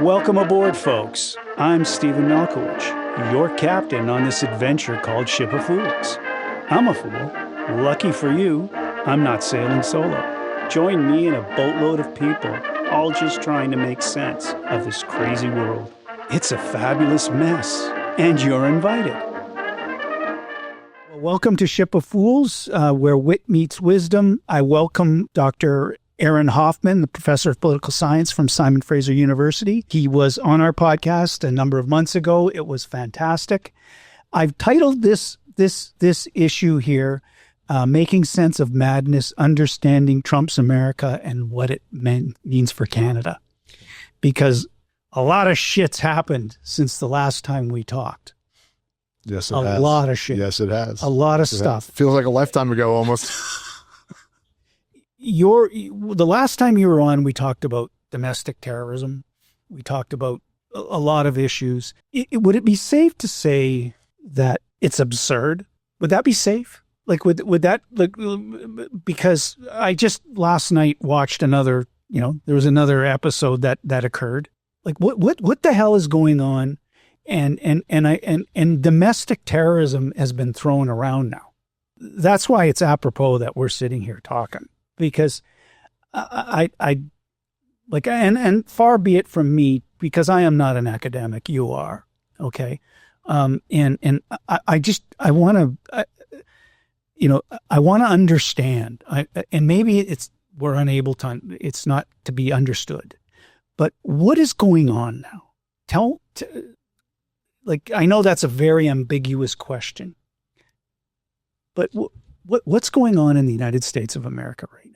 Welcome aboard, folks. I'm Steven Malkowich, your captain on this adventure called Ship of Fools. I'm a fool. Lucky for you, I'm not sailing solo. Join me and a boatload of people, all just trying to make sense of this crazy world. It's a fabulous mess, and you're invited. Welcome to Ship of Fools, where wit meets wisdom. I welcome Dr. Aaron Hoffman, the professor of political science from Simon Fraser University. He was on our podcast a number of months ago. It was fantastic. I've titled this issue here, Making Sense of Madness, Understanding Trump's America and What It Means for Canada. Because a lot of shit's happened since the last time we talked. Yes, it has. A lot of shit. Yes, it has. A lot of stuff. Feels like a lifetime ago almost. The last time you were on, we talked about domestic terrorism. We talked about a lot of issues. Would it be safe to say that it's absurd? Would that be safe? Like, would that, like, because I just last night watched another, there was another episode that occurred. Like, what the hell is going on? And domestic terrorism has been thrown around now. That's why it's apropos that we're sitting here talking. Because I far be it from me, because I am not an academic, you are, okay? I want to understand, and maybe we're unable to, it's not to be understood, but what is going on now? I know that's a very ambiguous question, but what's going on in the United States of America right now?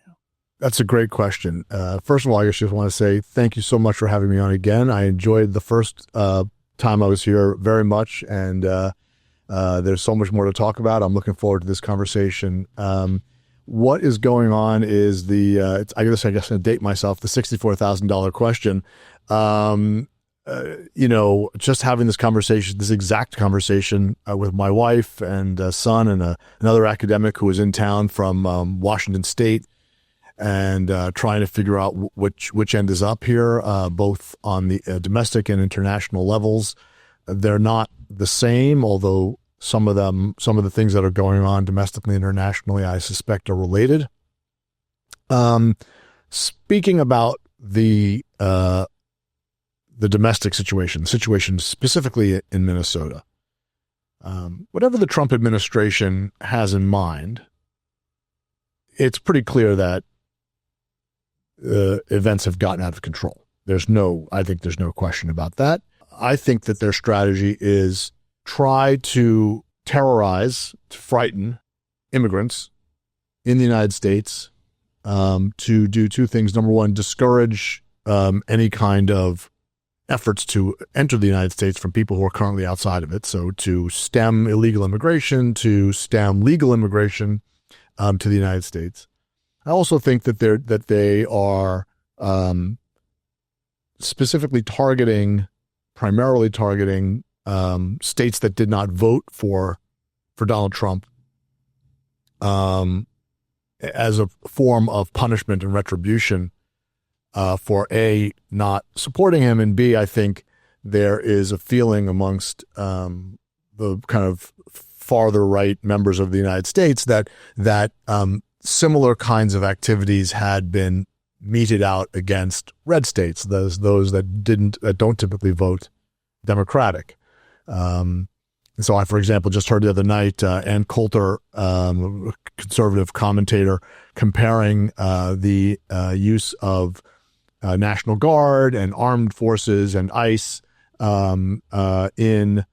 That's a great question. First of all, I just want to say thank you so much for having me on again. I enjoyed the first time I was here very much, and there's so much more to talk about. I'm looking forward to this conversation. What is going on is I guess I'm going to date myself, the $64,000 question. Just having this exact conversation with my wife and son and another academic who was in town from Washington State, and trying to figure out which end is up here, both on the domestic and international levels. They're not the same, although some of the things that are going on domestically and internationally, I suspect, are related. Speaking about the domestic situation specifically in Minnesota, whatever the Trump administration has in mind, it's pretty clear that events have gotten out of control. I think there's no question about that. I think that their strategy is try to terrorize, to frighten immigrants in the United States, to do two things. Number one, discourage any kind of efforts to enter the United States from people who are currently outside of it. So to stem illegal immigration, to stem legal immigration to the United States. I also think that they are specifically primarily targeting states that did not vote for Donald Trump as a form of punishment and retribution for A, not supporting him, and B, I think there is a feeling amongst the kind of farther right members of the United States that similar kinds of activities had been meted out against red states, those that don't typically vote Democratic. And so I, for example, just heard the other night Ann Coulter, conservative commentator, comparing the use of National Guard and armed forces and ICE in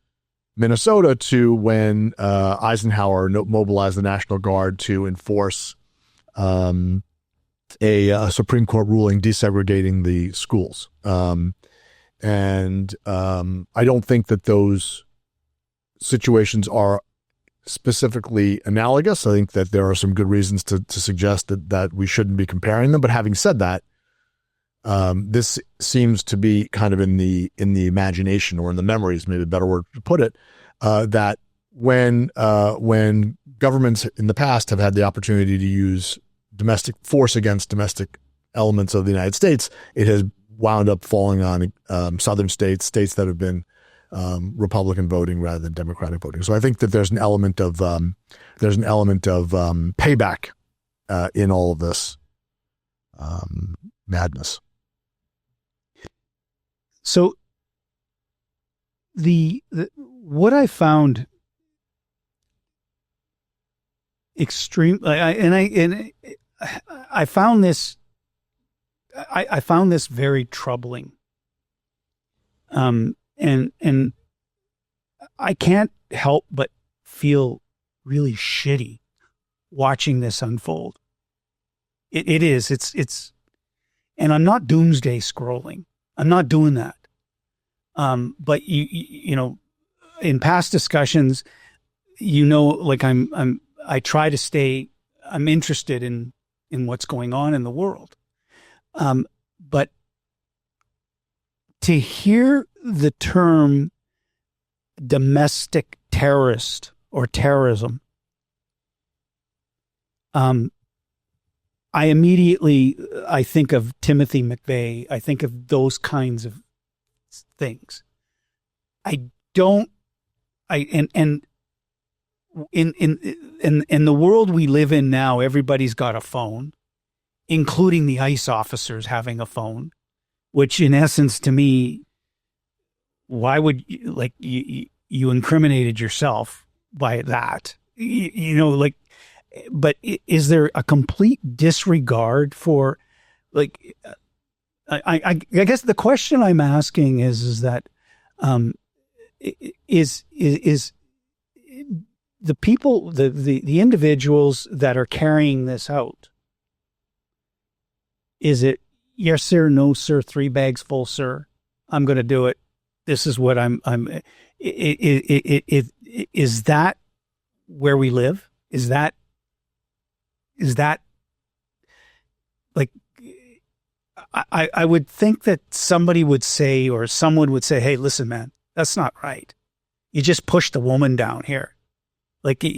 Minnesota to when Eisenhower mobilized the National Guard to enforce a Supreme Court ruling desegregating the schools. And I don't think that those situations are specifically analogous. I think that there are some good reasons to suggest that we shouldn't be comparing them. But having said that, this seems to be kind of in the imagination or in the memories, maybe a better word to put it, that when governments in the past have had the opportunity to use domestic force against domestic elements of the United States, it has wound up falling on southern states that have been Republican voting rather than Democratic voting. So I think that there's an element of payback in all of this madness. So the what I found extreme, I found this very troubling. And I can't help but feel really shitty watching this unfold. It is, and I'm not doomsday scrolling. I'm not doing that. But you know, in past discussions, like I try to stay, I'm interested in what's going on in the world. But to hear the term domestic terrorist or terrorism, I think of Timothy McVeigh. I think of those kinds of things. In the world we live in now, everybody's got a phone, including the ICE officers having a phone, which in essence to me, why would you incriminated yourself by that? But is there a complete disregard for, I guess the question I'm asking is that is the people, the individuals that are carrying this out, is it yes sir, no sir, 3 bags full sir, I'm going to do it, this is what is that where we live? Is that like, I would think that somebody would say, or someone would say, hey, listen, man, that's not right. You just pushed the woman down here. Like, that's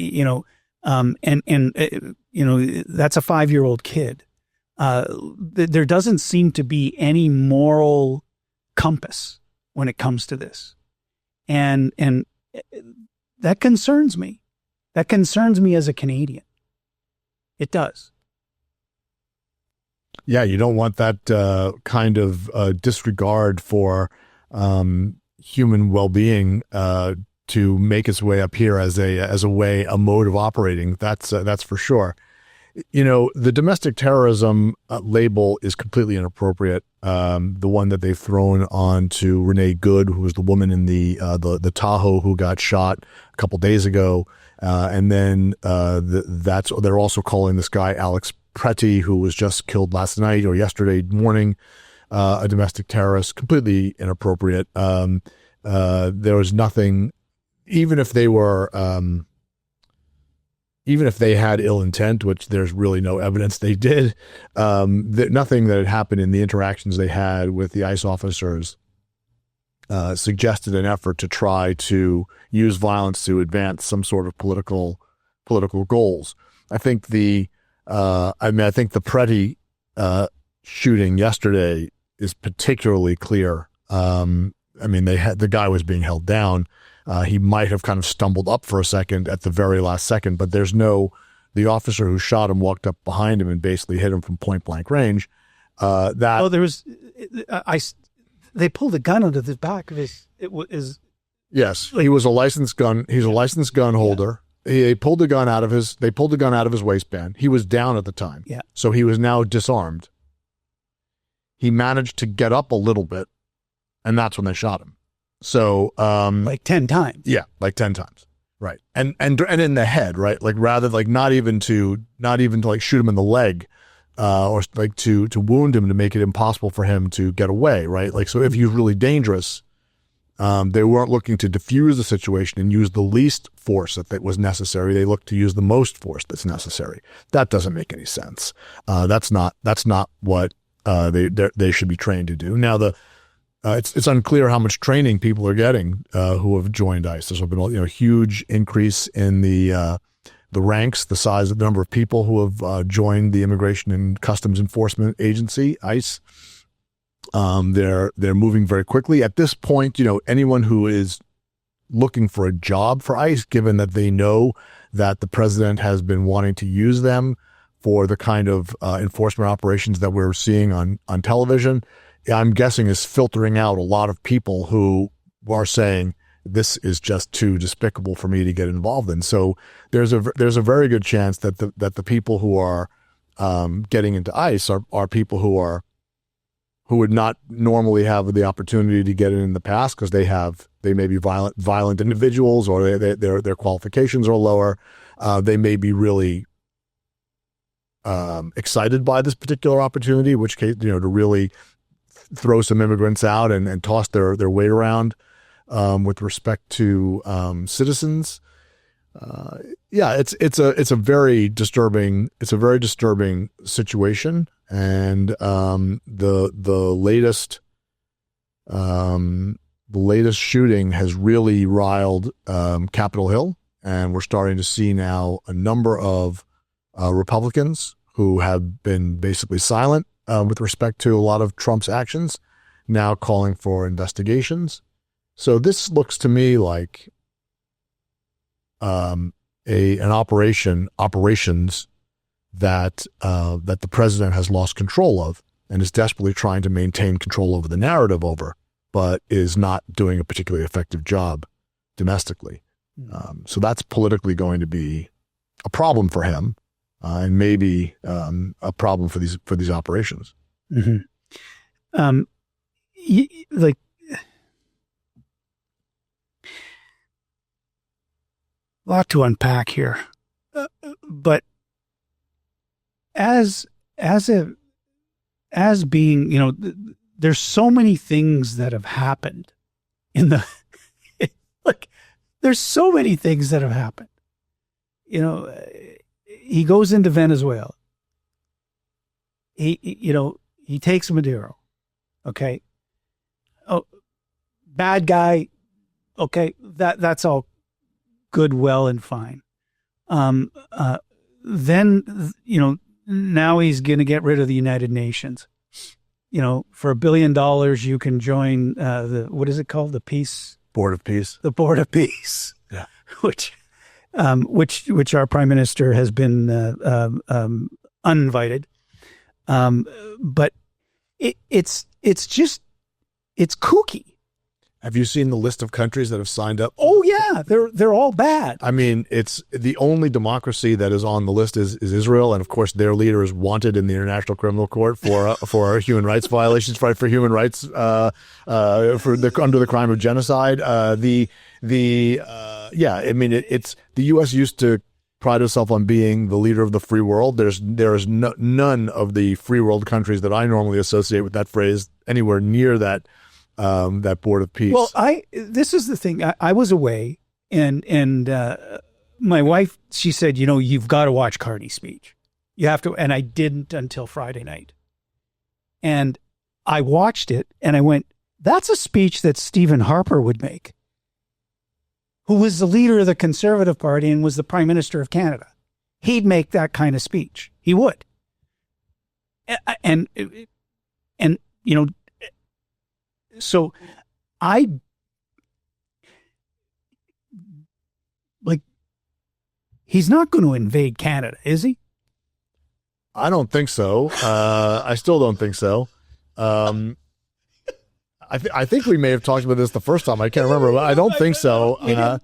a 5-year-old kid. There doesn't seem to be any moral compass when it comes to this. And that concerns me. That concerns me as a Canadian. It does. Yeah, you don't want that kind of disregard for human well-being to make its way up here as a mode of operating. That's for sure. The domestic terrorism label is completely inappropriate. The one that they've thrown on to Renee Good, who was the woman in the Tahoe who got shot a couple days ago, and then they're also calling this guy Alex Pretti, who was just killed last night or yesterday morning, a domestic terrorist. Completely inappropriate. There was nothing, even if they had ill intent, which there's really no evidence they did, nothing that had happened in the interactions they had with the ICE officers suggested an effort to try to use violence to advance some sort of political goals. I think the Pretti shooting yesterday is particularly clear. The guy was being held down. He might have kind of stumbled up for a second at the very last second, but the officer who shot him walked up behind him and basically hit him from point blank range. They pulled a gun out of the back of his. Yes, he was a licensed gun. He's a licensed gun holder. Yeah. They pulled the gun out of his waistband. He was down at the time. Yeah. So he was now disarmed. He managed to get up a little bit, and that's when they shot him. So, 10 times. Yeah, 10 times. Right. And in the head, right? Rather not even to shoot him in the leg, or to wound him to make it impossible for him to get away, right? So if he's really dangerous, they weren't looking to diffuse the situation and use the least force that was necessary. They looked to use the most force that's necessary. That doesn't make any sense. That's not what they should be trained to do. Now it's unclear how much training people are getting who have joined ICE. There's been a huge increase in the ranks, the size of the number of people who have joined the Immigration and Customs Enforcement Agency, ICE. They're moving very quickly. At this point, anyone who is looking for a job for ICE, given that they know that the president has been wanting to use them for the kind of enforcement operations that we're seeing on television, I'm guessing is filtering out a lot of people who are saying this is just too despicable for me to get involved in. So there's a very good chance that the people who are getting into ICE are people who would not normally have the opportunity to get in the past because they may be violent individuals, or their qualifications are lower. They may be really excited by this particular opportunity, in which case, to really throw some immigrants out and toss their weight around with respect to citizens. It's a very disturbing situation, and the latest shooting has really riled Capitol Hill, and we're starting to see now a number of Republicans who have been basically silent with respect to a lot of Trump's actions, now calling for investigations. So this looks to me like operations that the president has lost control of and is desperately trying to maintain control over the narrative over, but is not doing a particularly effective job domestically. So that's politically going to be a problem for him, and maybe a problem for these operations. Mm-hmm. A lot to unpack here, but as being, there's so many things that have happened in the there's so many things that have happened. He goes into Venezuela. He takes Maduro. Okay. Oh, bad guy. Okay. That's all good, well, and fine. Then, now he's going to get rid of the United Nations. For $1 billion, you can join what is it called? The Board of Peace. The Board of Peace. Yeah. Which our Prime Minister has been uninvited. But it's kooky. Have you seen the list of countries that have signed up? Oh yeah, they're all bad. I mean, it's the only democracy that is on the list is Israel, and of course, their leader is wanted in the International Criminal Court for human rights violations, for human rights under the crime of genocide. It's the U.S. used to pride itself on being the leader of the free world. There is none of the free world countries that I normally associate with that phrase anywhere near that Board of Peace. Well, this is the thing. I was away, and my wife, she said, you've got to watch Carney's speech. You have to, and I didn't until Friday night. And I watched it, and I went, that's a speech that Stephen Harper would make, who was the leader of the Conservative Party and was the Prime Minister of Canada. He'd make that kind of speech. He would. And so he's not going to invade Canada, is he? I don't think so. I still don't think so. I think we may have talked about this the first time. I can't remember, but I don't think so. I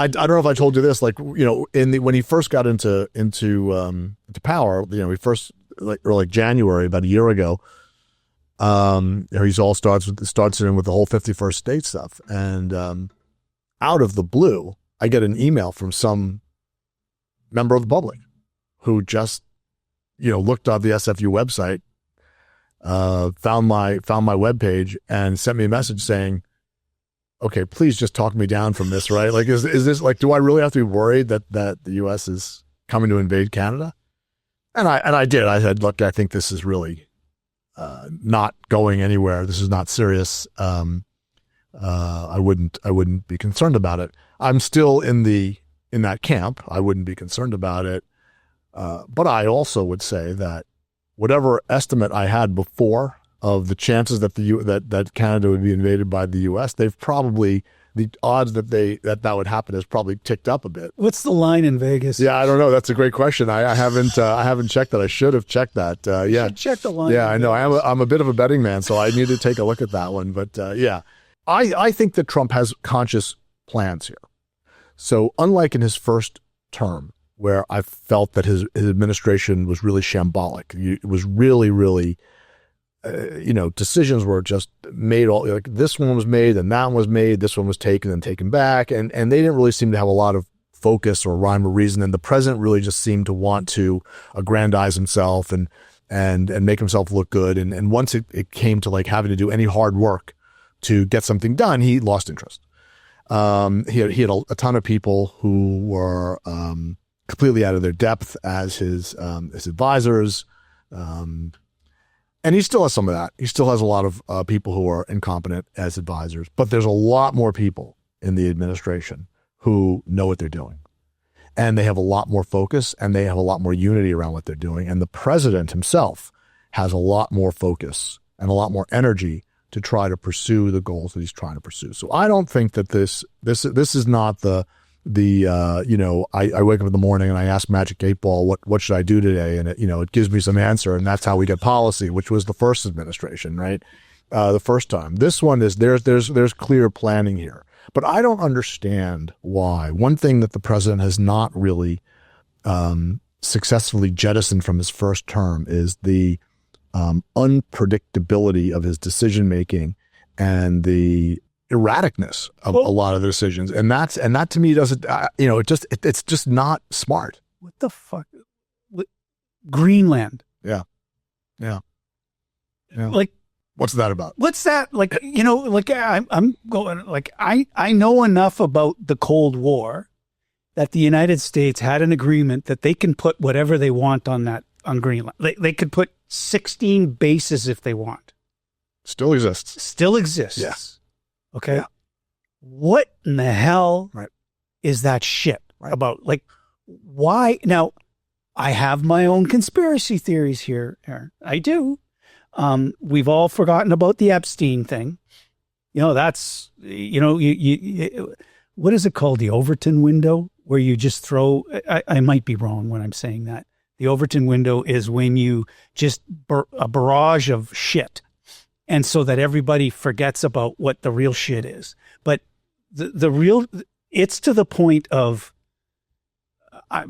don't know if I told you this, when he first got into power, he first, like January, about a year ago, he's all starts in with the whole 51st state stuff. And out of the blue, I get an email from some member of the public who just, looked up the SFU website, found my webpage and sent me a message saying, okay, please just talk me down from this, right? Is this do I really have to be worried that the U.S. is coming to invade Canada? And I did. I said, look, I think this is really not going anywhere. This is not serious. I wouldn't be concerned about it. I'm still in that camp. I wouldn't be concerned about it. But I also would say that whatever estimate I had before of the chances that that Canada would be invaded by the U.S., they've probably, the odds that that would happen has probably ticked up a bit. What's the line in Vegas? Yeah, I don't know. That's a great question. I haven't checked that. I should have checked that. Yeah, you should check the line. Yeah, I know. I'm a bit of a betting man, so I need to take a look at that one. But yeah, I think that Trump has conscious plans here. So unlike in his first term, where I felt that his administration was really shambolic, it was really decisions were just made like this one was made and that one was made, this one was taken and taken back, and they didn't really seem to have a lot of focus or rhyme or reason, and the president really just seemed to want to aggrandize himself and make himself look good, and once it came to like having to do any hard work to get something done, he lost interest. He had a ton of people who were completely out of their depth as his advisors. And he still has some of that. He still has a lot of people who are incompetent as advisors, but there's a lot more people in the administration who know what they're doing, and they have a lot more focus, and they have a lot more unity around what they're doing. And the president himself has a lot more focus and a lot more energy to try to pursue the goals that he's trying to pursue. So I don't think that this is not I wake up in the morning and I ask Magic 8-Ball, what should I do today? And it gives me some answer, and that's how we get policy, which was the first administration, right? The first time. This one is there's clear planning here. But I don't understand why. One thing that the president has not really successfully jettisoned from his first term is the unpredictability of his decision making and the erraticness of a lot of the decisions, and that to me doesn't, it's just not smart. What the fuck? Greenland. Yeah. Like, what's that about? What's that? Like, I'm going, like, I know enough about the Cold War that the United States had an agreement that they can put whatever they want on Greenland. They could put 16 bases if they want. Still exists. Yes. Okay. Yeah. What in the hell is that shit about? Like, why? Now, I have my own conspiracy theories here, Aaron. I do. We've all forgotten about the Epstein thing. That's, what is it called? The Overton window, where you just throw, I might be wrong when I'm saying that. The Overton window is when you just a barrage of shit. And so that everybody forgets about what the real shit is. But the real, it's to the point of, what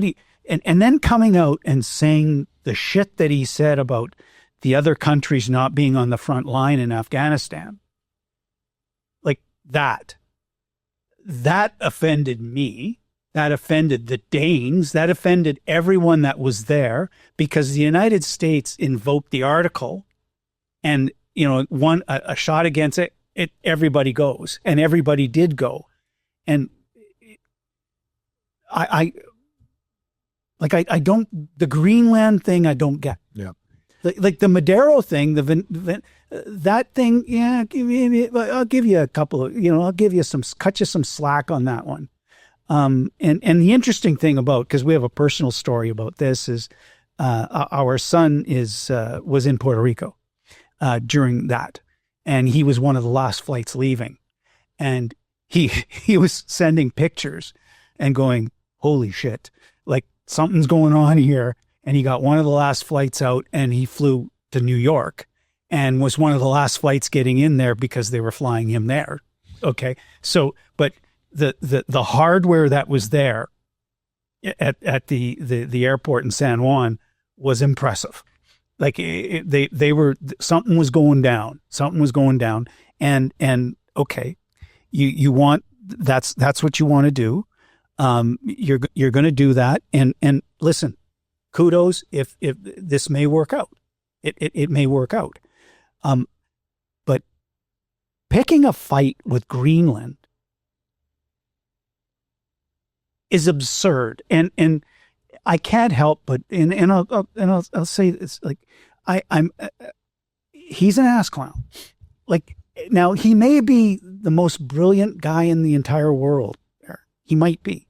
do you, and then coming out and saying the shit that he said about the other countries not being on the front line in Afghanistan. Like that offended me. That offended the Danes. That offended everyone that was there, because the United States invoked the article, and a shot against it. Everybody goes, and everybody did go, and I don't, the Greenland thing I don't get. Yeah, like the Madero thing, that thing. Yeah, I'll give you a couple of, I'll give you cut you some slack on that one. And the interesting thing about, because we have a personal story about this, is our son was in Puerto Rico during that, and he was one of the last flights leaving, and he was sending pictures and going, holy shit, like something's going on here. And he got one of the last flights out, and he flew to New York and was one of the last flights getting in there because they were flying him there. Okay, so but the hardware that was there at the airport in San Juan was impressive. Like they were, something was going down, and okay, you want, that's what you want to do. You're going to do that. And listen, kudos if this may work out. It may work out. But picking a fight with Greenland is absurd, and I can't help but I'll say this, like he's an ass clown. Like, now he may be the most brilliant guy in the entire world. He might be,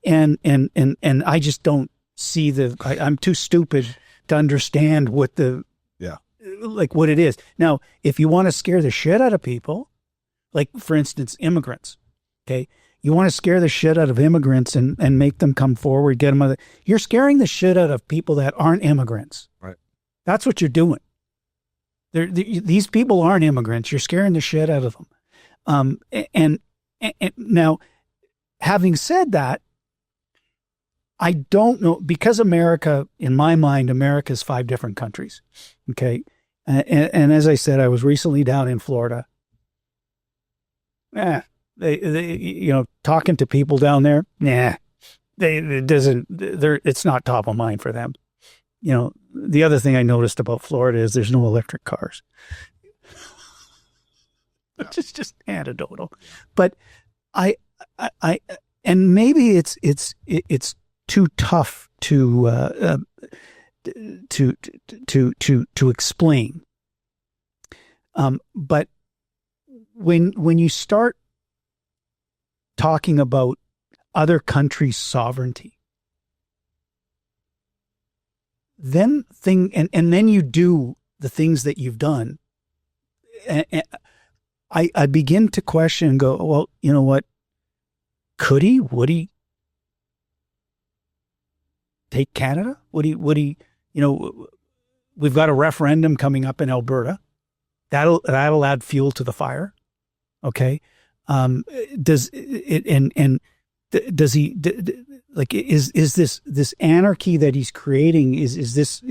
and I just don't see I'm too stupid to understand what the like what it is. Now, if you want to scare the shit out of people, like for instance, immigrants, okay, you want to scare the shit out of immigrants and make them come forward, get them you're scaring the shit out of people that aren't immigrants. Right. That's what you're doing. These people aren't immigrants. You're scaring the shit out of them. And now, having said that, I don't know, because America, in my mind, America is 5 different countries. Okay. And as I said, I was recently down in Florida. They talking to people down there. It's not top of mind for them. The other thing I noticed about Florida is there's no electric cars. It's just anecdotal, but and maybe it's too tough to explain. But when you start talking about other countries' sovereignty, then then you do the things that you've done, and I begin to question and go, well, you know what? Would he take Canada? Would he, we've got a referendum coming up in Alberta. That'll add fuel to the fire. Okay. Does he like, is this anarchy that he's creating, is this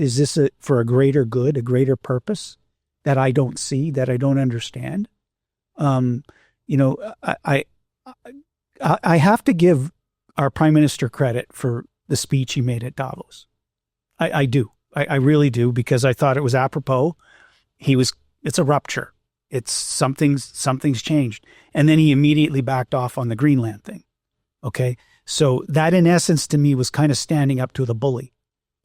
for a greater good, a greater purpose that I don't see, that I don't understand? I have to give our Prime Minister credit for the speech he made at Davos. I do. I really do, because I thought it was apropos. It's a rupture. It's something's changed. And then he immediately backed off on the Greenland thing. Okay. So that in essence to me was kind of standing up to the bully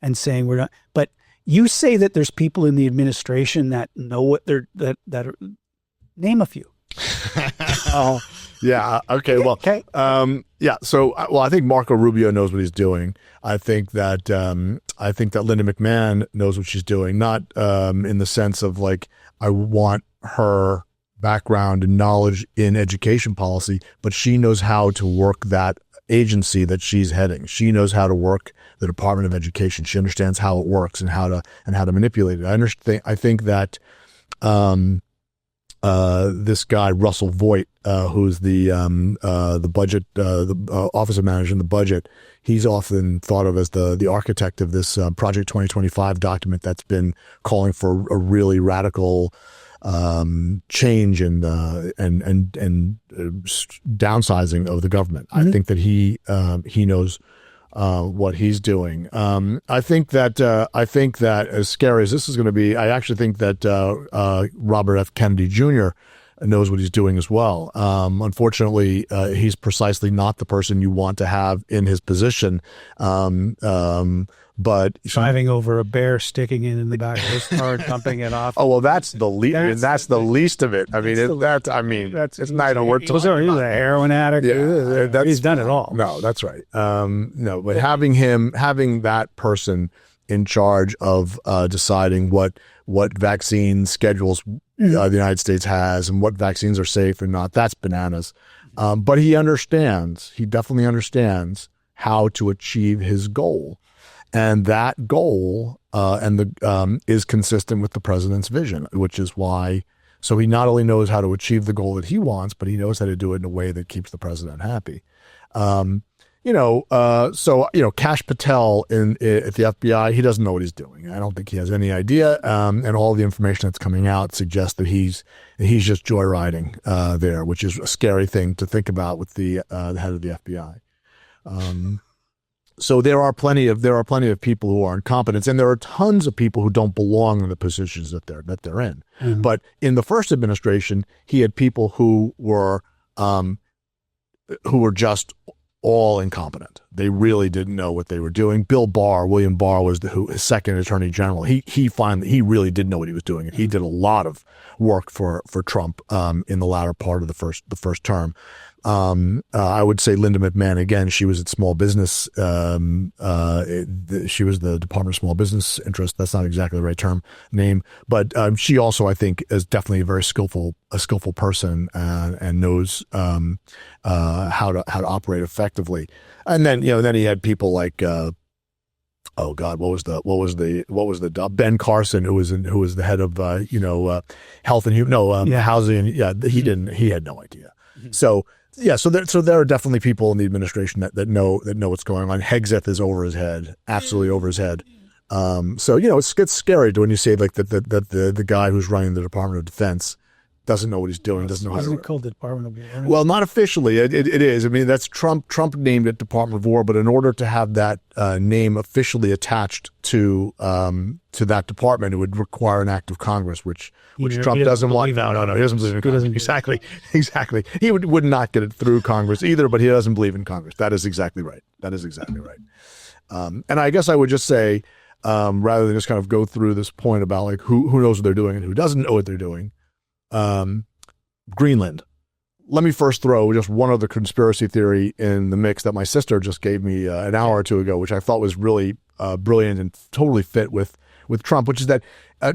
and saying we're not, but you say that there's people in the administration that know what name a few. Oh, yeah. Okay. Well, okay. Yeah. So, I think Marco Rubio knows what he's doing. I think that Linda McMahon knows what she's doing, not in the sense of like, I want her background and knowledge in education policy, but she knows how to work that agency that she's heading. She knows how to work the Department of Education. She understands how it works and how to manipulate it. I think that this guy Russell Voigt, who's the budget, the Office of Managing the Budget, he's often thought of as the architect of this Project 2025 document that's been calling for a really radical change and downsizing of the government. Mm-hmm. I think that he knows what he's doing. I think that as scary as this is going to be, I actually think that Robert F. Kennedy Jr. knows what he's doing as well. Unfortunately, he's precisely not the person you want to have in his position. But driving over a bear, sticking it in the back of his car, dumping it off. Oh well, that's the least. That's the least of it. I mean, it's not a word. He's a heroin addict. Yeah, he's done it all. No, that's right. No, but having that person in charge of deciding what vaccine schedules the United States has and what vaccines are safe and not, that's bananas. But he definitely understands how to achieve his goal. And that goal is consistent with the president's vision, which is why. So he not only knows how to achieve the goal that he wants, but he knows how to do it in a way that keeps the president happy. Kash Patel at the FBI, he doesn't know what he's doing. I don't think he has any idea. And all the information that's coming out suggests that he's just joyriding there, which is a scary thing to think about with the head of the FBI. So there are plenty of people who are incompetent, and there are tons of people who don't belong in the positions that they're in. Mm-hmm. But in the first administration, he had people who were just all incompetent. They really didn't know what they were doing. William Barr was his second attorney general. He really did know what he was doing, and he did a lot of work for Trump in the latter part of the first term. I would say Linda McMahon, again, she was at small business. She was the Department of Small Business Interest. That's not exactly the right name, but she also, I think, is definitely a very skillful person and knows how to operate effectively. And then then he had people like oh God, what was the Ben Carson, who was the head of health and housing. Yeah, he had no idea. So. Yeah, so there are definitely people in the administration that know what's going on. Hegseth is over his head, absolutely over his head. So it gets scary when you say like that the guy who's running the Department of Defense doesn't know what he's doing, doesn't know how to. Isn't it called the Department of War? Well, not officially. It is. I mean, that's Trump. Trump named it Department of War, but in order to have that name officially attached to that department, it would require an act of Congress, which Trump doesn't want. No, he doesn't believe in Congress. Exactly. He would not get it through Congress either, but he doesn't believe in Congress. That is exactly right. And I guess I would just say, rather than just kind of go through this point about like who knows what they're doing and who doesn't know what they're doing. Greenland. Let me first throw just one other conspiracy theory in the mix that my sister just gave me an hour or two ago, which I thought was really brilliant and totally fit with Trump, which is that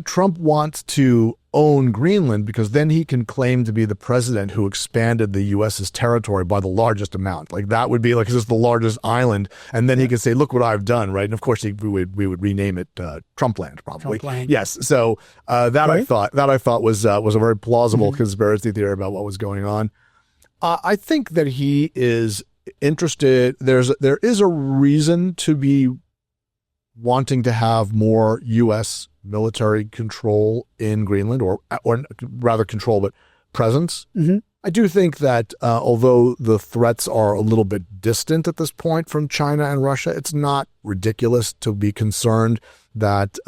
Trump wants to own Greenland because then he can claim to be the president who expanded the U.S.'s territory by the largest amount. Like that would be like, 'cause it's the largest island. And then he could say, look what I've done, right? And of course we would rename it Trumpland probably. Trumpland. Yes. So I thought was a very plausible conspiracy theory about what was going on. I think that he is interested. There is a reason to be wanting to have more U.S. military control in Greenland, or rather control, but presence. Mm-hmm. I do think that although the threats are a little bit distant at this point from China and Russia, it's not ridiculous to be concerned that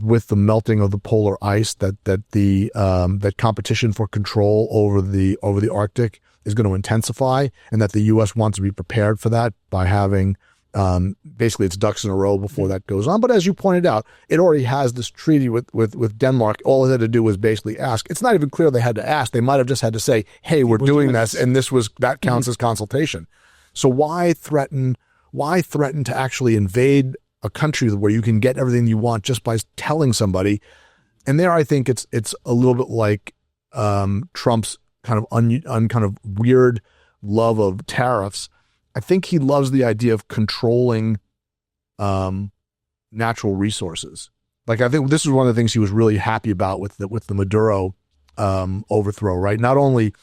with the melting of the polar ice, that competition for control over the Arctic is going to intensify, and that the U.S. wants to be prepared for that by having basically its ducks in a row before that goes on. But as you pointed out, it already has this treaty with Denmark. All it had to do was basically ask. It's not even clear they had to ask. They might have just had to say, hey, we're doing this, and that counts as consultation. So why threaten to actually invade a country where you can get everything you want just by telling somebody? And there I think it's a little bit like Trump's kind of weird love of tariffs. I think he loves the idea of controlling natural resources. Like I think this is one of the things he was really happy about with the Maduro overthrow. Right? Not only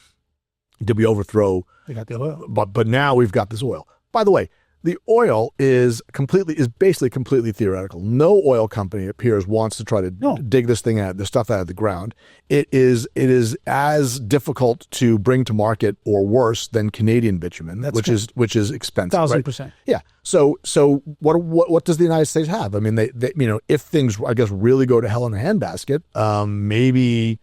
did we overthrow, we got the oil, but now we've got this oil. By the way, the oil is basically completely theoretical. No oil company, it appears, wants to try to dig this stuff out of the ground. It is as difficult to bring to market or worse than Canadian bitumen, which is expensive. 1,000%. Right? Yeah. So what does the United States have? I mean, they if things, I guess, really go to hell in a handbasket, maybe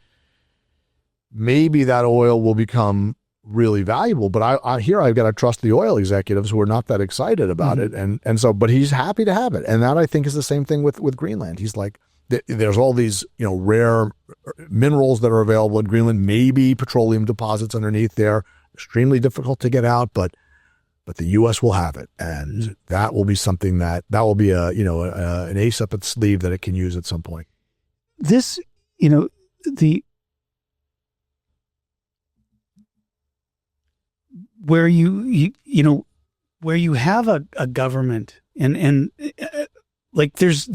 that oil will become really valuable, but I've got to trust the oil executives who are not that excited about it, and so, but he's happy to have it, and that I think is the same thing with Greenland. He's like, there's all these rare minerals that are available in Greenland, maybe petroleum deposits underneath there, extremely difficult to get out, but the U.S. will have it, and that will be something that will be an ace up its sleeve that it can use at some point. This, where you have a government and like there is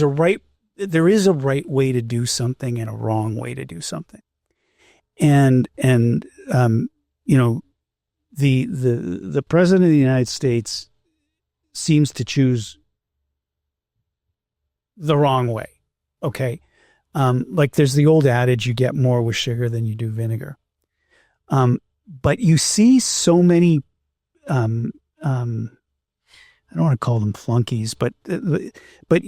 a right way to do something and a wrong way to do something, and the president of the United States seems to choose the wrong way. Okay, like there's the old adage, you get more with sugar than you do vinegar. But you see so many, I don't want to call them flunkies, but what's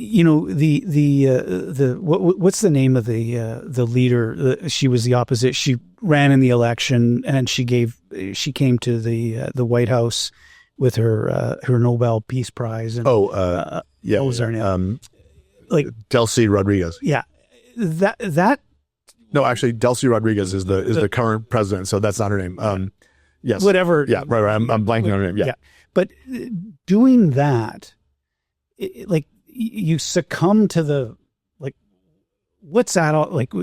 the name of the leader? She was the opposite. She ran in the election and she came to the White House with her Nobel Peace Prize. And, what was her name? Delcy Rodriguez. Yeah, that No, actually, Delcy Rodriguez is the current president, so that's not her name. Yes. Whatever. Yeah, right. I'm blanking on her name. Yeah. But doing that, like, you succumb to the, like, what's that all, like,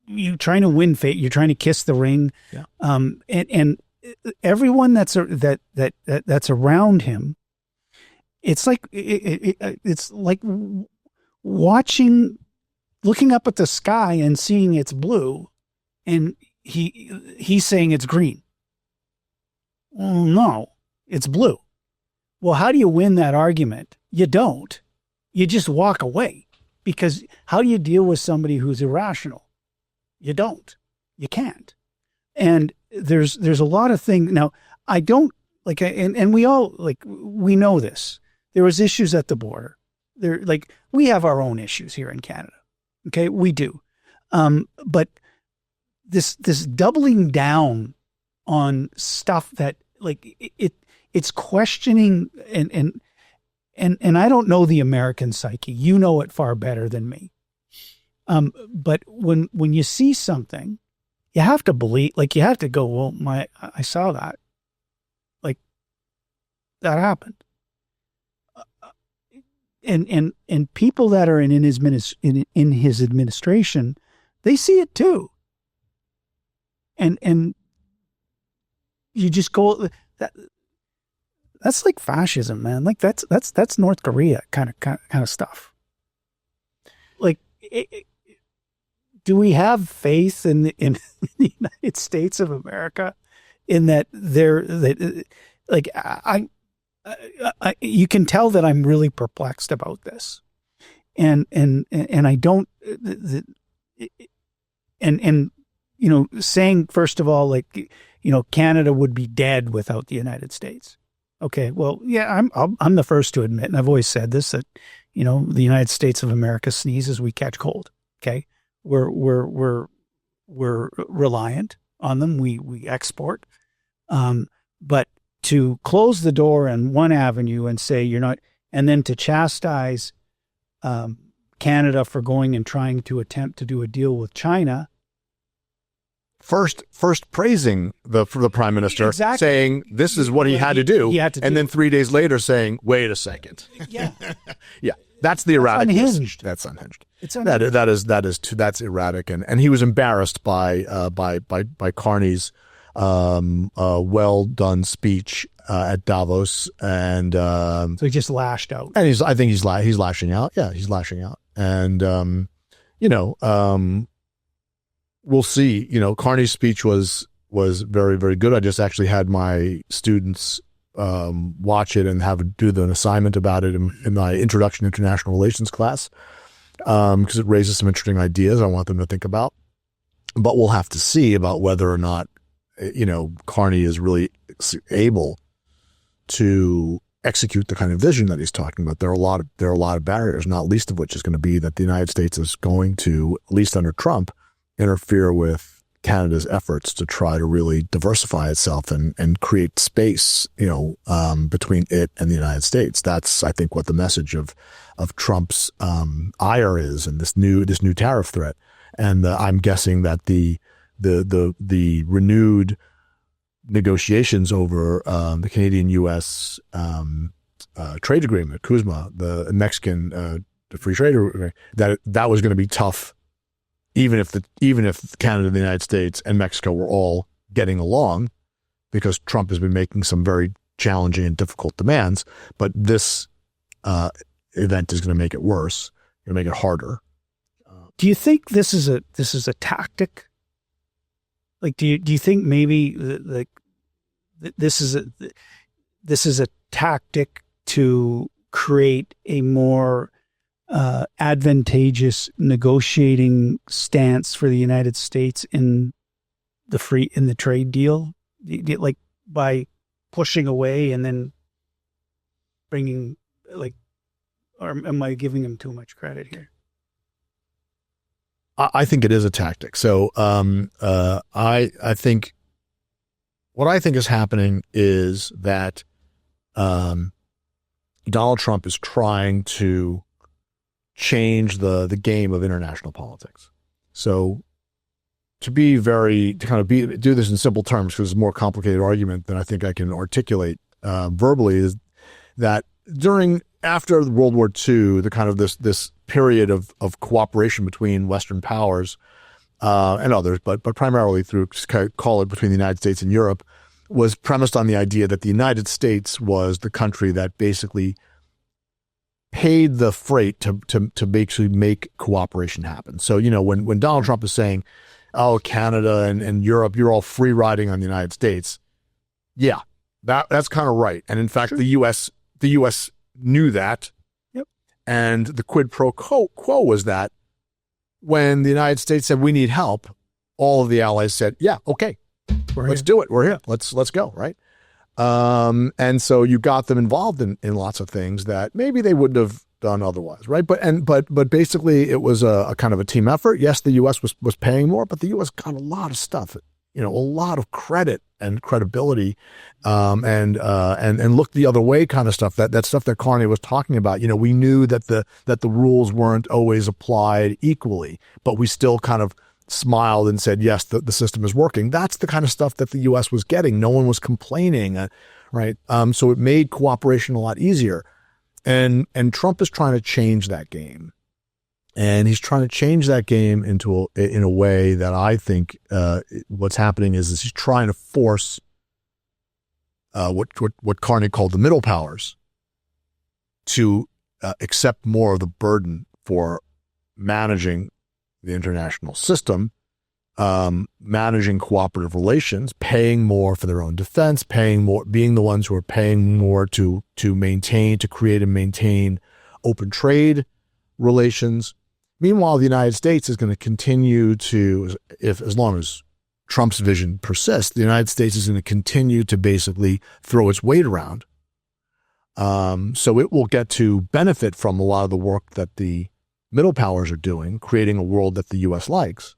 you trying to win fate, you're trying to kiss the ring. Yeah. And everyone that's around him, it's like, it's like looking up at the sky and seeing it's blue, and he's saying it's green. Well, no, it's blue. Well, how do you win that argument? You don't. You just walk away, because how do you deal with somebody who's irrational? You don't. You can't. And there's a lot of things. Now, I don't like, and we all, like, we know this. There was issues at the border. We have our own issues here in Canada. Okay, we do. But this doubling down on stuff that, like, it's questioning, and I don't know the American psyche. You know it far better than me. But when you see something, you have to believe, like, you have to go, well, I saw that. Like, that happened. And people that are in his administration, they see it too. And you just go, that's like fascism, man. Like, that's North Korea kind of stuff. Like, do we have faith in the United States of America, in that like, you can tell that I'm really perplexed about this, and I don't, and saying, first of all, like, Canada would be dead without the United States. Okay, well, yeah, I'm the first to admit, and I've always said this, that the United States of America sneezes, we catch cold. Okay, we're reliant on them. We export, but to close the door on one avenue and say you're not, and then to chastise Canada for going and trying to attempt to do a deal with China. First praising the Prime Minister, exactly, saying this is what he had to do, and then 3 days later saying, "Wait a second." Yeah, yeah, that's the erratic. Unhinged. That's unhinged. It's unhinged. That's erratic, and he was embarrassed by Carney's well done speech at Davos, and so he just lashed out. And I think he's lashing out. Yeah, he's lashing out, and we'll see. Carney's speech was very, very good. I just actually had my students watch it and do an assignment about it in my Introduction to International Relations class, because it raises some interesting ideas I want them to think about. But we'll have to see about whether or not Carney is really able to execute the kind of vision that he's talking about. There are a lot of barriers, not least of which is going to be that the United States is going to, at least under Trump, interfere with Canada's efforts to try to really diversify itself and create space, between it and the United States. That's, I think, what the message of Trump's ire is, and this new tariff threat. And I'm guessing that the renewed negotiations over the Canadian-U.S. Trade agreement, CUSMA, the Mexican the free trade agreement, that was going to be tough, even if Canada, the United States, and Mexico were all getting along, because Trump has been making some very challenging and difficult demands. But this event is going to make it worse, going to make it harder. Do you think this is a tactic? Like, do you think maybe this is a tactic to create a more advantageous negotiating stance for the United States in the trade deal, like by pushing away and then bringing, like, or am I giving him too much credit here? I think it is a tactic. So I think what I think is happening is that Donald Trump is trying to change the game of international politics. So to do this in simple terms, because it's a more complicated argument than I think I can articulate verbally, is that after World War II, the kind of this period of cooperation between Western powers and others, but primarily through, call it, between the United States and Europe, was premised on the idea that the United States was the country that basically paid the freight to basically make cooperation happen. So, when Donald Trump is saying, oh, Canada and Europe, you're all free riding on the United States. Yeah, that's kind of right. And in fact, sure. the U.S. knew that. Yep. And the quid pro quo was that when the United States said, we need help, all of the allies said, yeah, okay, let's do it. We're here. Let's go. Right. And so you got them involved in lots of things that maybe they wouldn't have done otherwise, right? But basically it was a kind of a team effort. Yes, the U.S. was paying more, but the U.S. got a lot of stuff, a lot of credit and credibility, and look the other way kind of stuff. That stuff that Carney was talking about. We knew that the rules weren't always applied equally, but we still kind of smiled and said, yes, the system is working. That's the kind of stuff that the U.S. was getting. No one was complaining, right? So it made cooperation a lot easier. And Trump is trying to change that game. And he's trying to change that game in a way that I think what's happening is he's trying to force what Carney called the middle powers to accept more of the burden for managing the international system, managing cooperative relations, paying more for their own defense, paying more, being the ones who are paying more to create and maintain open trade relations. Meanwhile, the United States is going to continue to, as long as Trump's vision persists, the United States is going to continue to basically throw its weight around. So it will get to benefit from a lot of the work that the middle powers are doing, creating a world that the U.S. likes.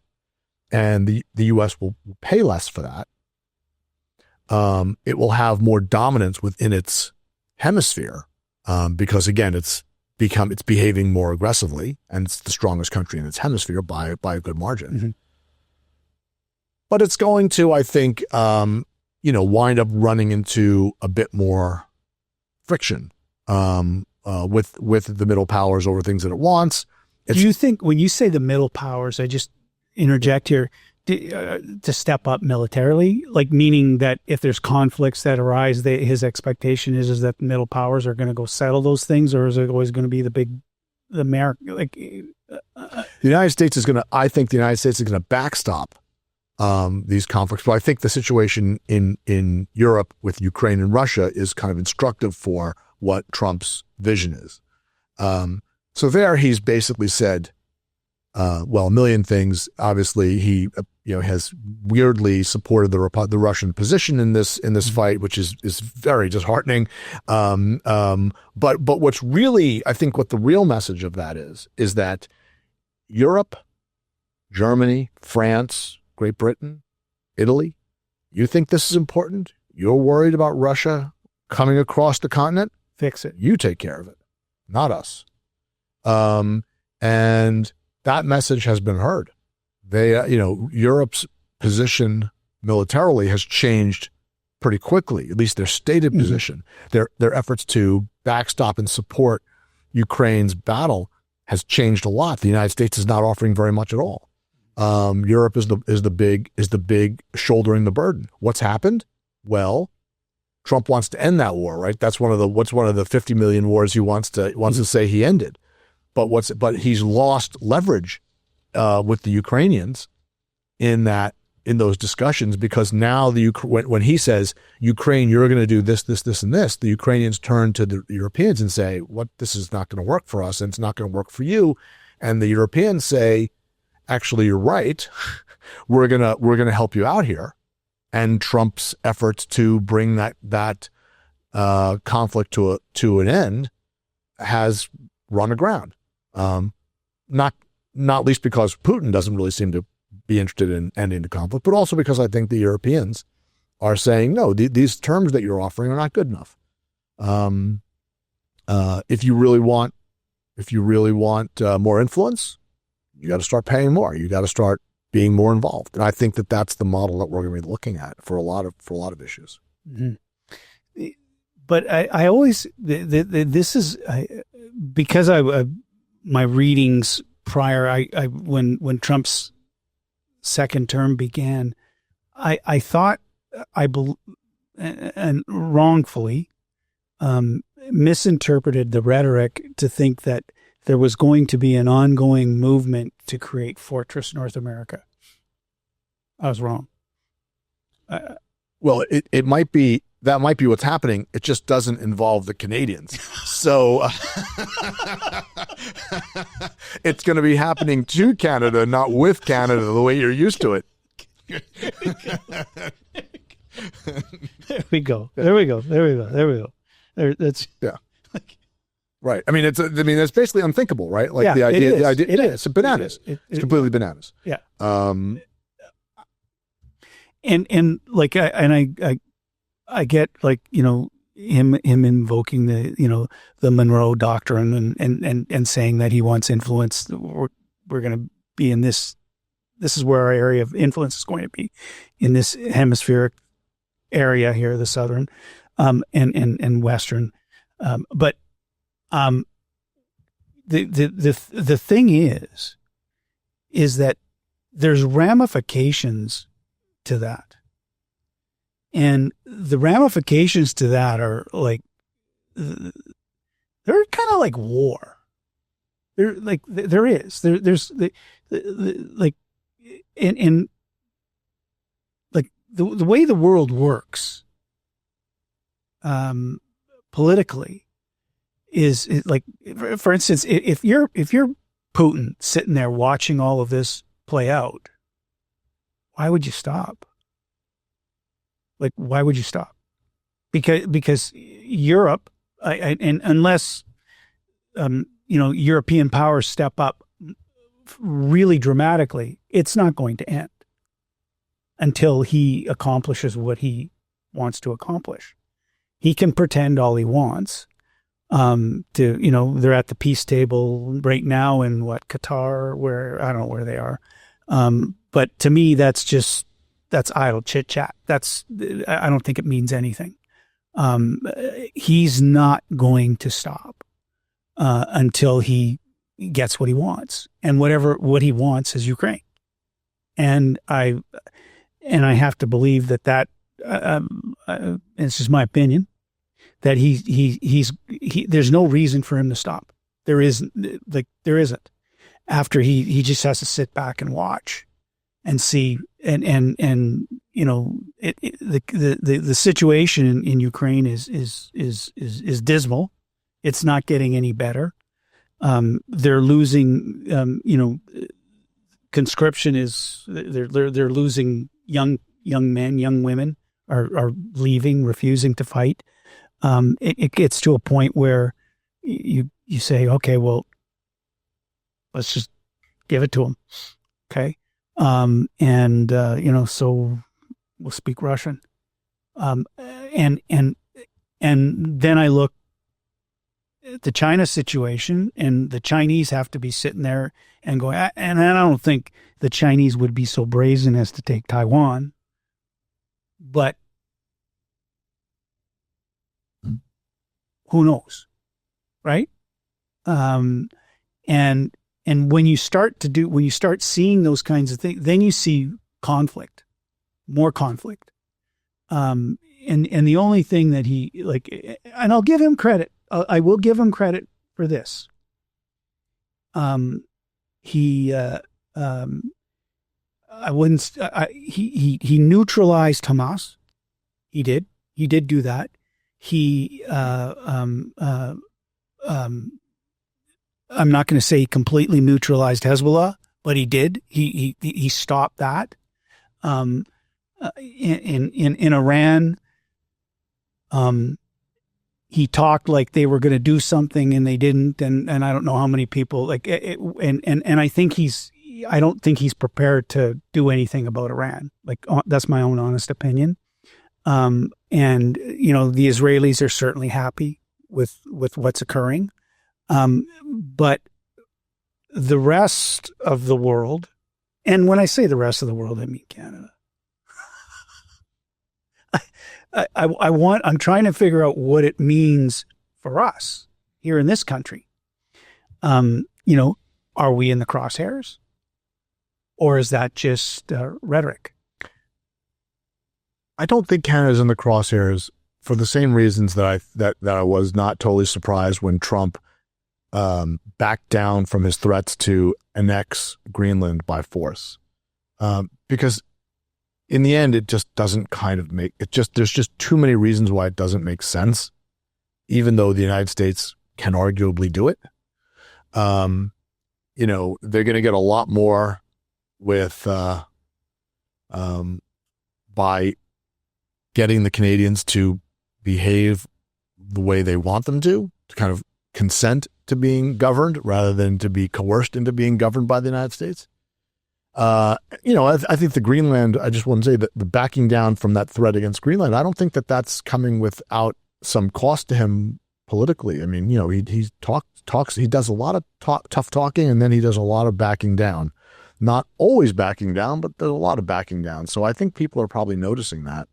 And the U.S. will pay less for that. It will have more dominance within its hemisphere because, again, it's behaving more aggressively, and it's the strongest country in its hemisphere by a good margin. Mm-hmm. But it's going to, I think, wind up running into a bit more friction with the middle powers over things that it wants. Do you think, when you say the middle powers, I just interject here, to step up militarily, like meaning that if there's conflicts that arise, his expectation is that the middle powers are going to go settle those things, or is it always going to be the America? The United States is going to, I think the United States is going to backstop these conflicts. But I think the situation in Europe with Ukraine and Russia is kind of instructive for what Trump's vision is. So there he's basically said, a million things. Obviously, he has weirdly supported the Russian position in this fight, which is very disheartening. But what's really, I think, what the real message of that is that Europe, Germany, France, Great Britain, Italy, you think this is important? You're worried about Russia coming across the continent? Fix it. You take care of it, not us. And that message has been heard. Europe's position militarily has changed pretty quickly, at least their stated position. Their efforts to backstop and support Ukraine's battle has changed a lot. The United States is not offering very much at all. Europe is the big shouldering the burden. What's happened? Well, Trump wants to end that war, right? That's one of the 50 million wars he wants to say he ended. But he's lost leverage with the Ukrainians in those discussions, because now when he says, Ukraine, you're going to do this, this, this, and this, the Ukrainians turn to the Europeans and say, this is not going to work for us, and it's not going to work for you. And the Europeans say, actually, you're right. We're gonna help you out here. And Trump's efforts to bring that conflict to an end has run aground. Not least because Putin doesn't really seem to be interested in ending the conflict, but also because I think the Europeans are saying, no, these terms that you're offering are not good enough. If you really want more influence, you got to start paying more. You got to start being more involved. And I think that that's the model that we're going to be looking at for a lot of issues. Mm-hmm. But I always, this is, because my readings prior, when Trump's second term began, I thought, and wrongfully, misinterpreted the rhetoric to think that there was going to be an ongoing movement to create Fortress North America. I was wrong. Well, it might be, that might be what's happening. It just doesn't involve the Canadians. So it's going to be happening to Canada, not with Canada, the way you're used to it. There we go. That's yeah. Right. I mean, it's basically unthinkable, right? Like yeah, the idea, it is. It's bananas. It's completely bananas. Yeah. And like, I get, like, him invoking the Monroe Doctrine and saying that he wants influence. We're going to be in this. This is where our area of influence is going to be, in this hemispheric area here, the southern, and western. But the thing is that there's ramifications to that. And the ramifications to that are like, they're kind of like war. There's like, in like the way the world works, politically, is like, for instance, if you're Putin sitting there watching all of this play out, why would you stop? Like, why would you stop? Because Europe, and unless European powers step up really dramatically, it's not going to end until he accomplishes what he wants to accomplish. He can pretend all he wants. They're at the peace table right now in Qatar, where I don't know where they are. But to me, that's idle chit chat. I don't think it means anything. He's not going to stop until he gets what he wants, and what he wants is Ukraine. And I have to believe that it's just my opinion, that there's no reason for him to stop. There isn't. After he just has to sit back and watch and see, the situation in Ukraine is dismal. It's not getting any better. They're losing, conscription is, they're losing young men, young women are leaving, refusing to fight. It gets to a point where you say, okay, well, let's just give it to them. Okay. So we'll speak Russian. And then I look at the China situation, and the Chinese have to be sitting there and going, and I don't think the Chinese would be so brazen as to take Taiwan, but who knows? Right. And when you start seeing those kinds of things, then you see conflict, more conflict. And the only thing that he, like, and I'll give him credit. I will give him credit for this. He neutralized Hamas. He did do that. I'm not going to say he completely neutralized Hezbollah, but he did. He stopped that. In Iran, he talked like they were going to do something and they didn't, and I don't know how many people and I don't think he's prepared to do anything about Iran. Like, that's my own honest opinion. And the Israelis are certainly happy with what's occurring. But the rest of the world, and when I say the rest of the world, I mean Canada. I'm trying to figure out what it means for us here in this country. Are we in the crosshairs, or is that just rhetoric? I don't think Canada's in the crosshairs for the same reasons that I was not totally surprised when Trump backed down from his threats to annex Greenland by force, because in the end, it just doesn't there's just too many reasons why it doesn't make sense, even though the United States can arguably do it. They're going to get a lot more with, by getting the Canadians to behave the way they want them to kind of consent to being governed rather than to be coerced into being governed by the United States. I think the Greenland, I just want to say that the backing down from that threat against Greenland, I don't think that that's coming without some cost to him politically. I mean, he talks, he does a lot of tough talking, and then he does a lot of backing down. Not always backing down, but there's a lot of backing down. So I think people are probably noticing that.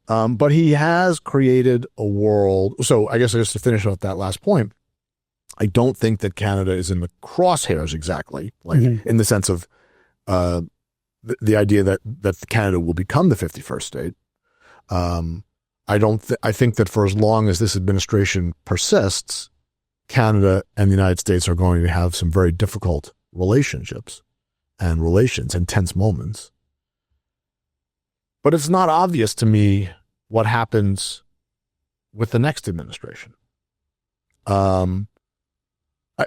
But he has created a world. So I guess just to finish off that last point, I don't think that Canada is in the crosshairs exactly, in the sense of the idea that Canada will become the 51st state. I think that for as long as this administration persists, Canada and the United States are going to have some very difficult relationships and tense moments. But it's not obvious to me what happens with the next administration.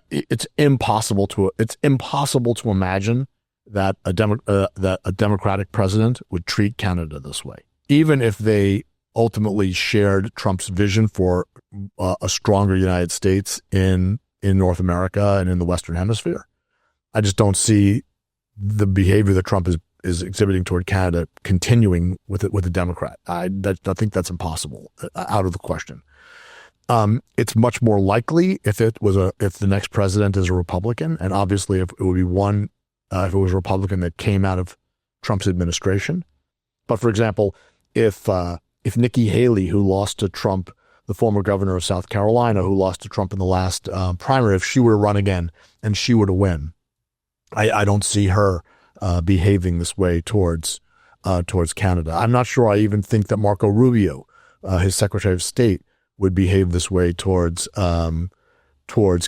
It's impossible to imagine that a Democratic president would treat Canada this way, even if they ultimately shared Trump's vision for a stronger United States in North America and in the Western Hemisphere. I just don't see the behavior that Trump is exhibiting toward Canada continuing with a Democrat. I think that's impossible, out of the question. It's much more likely if the next president is a Republican, and obviously if it would be one, if it was a Republican that came out of Trump's administration. But for example, if Nikki Haley, who lost to Trump, the former governor of South Carolina, who lost to Trump in the last primary, if she were to run again and she were to win, I don't see her behaving this way towards Canada. I'm not sure I even think that Marco Rubio, his Secretary of State, would behave this way towards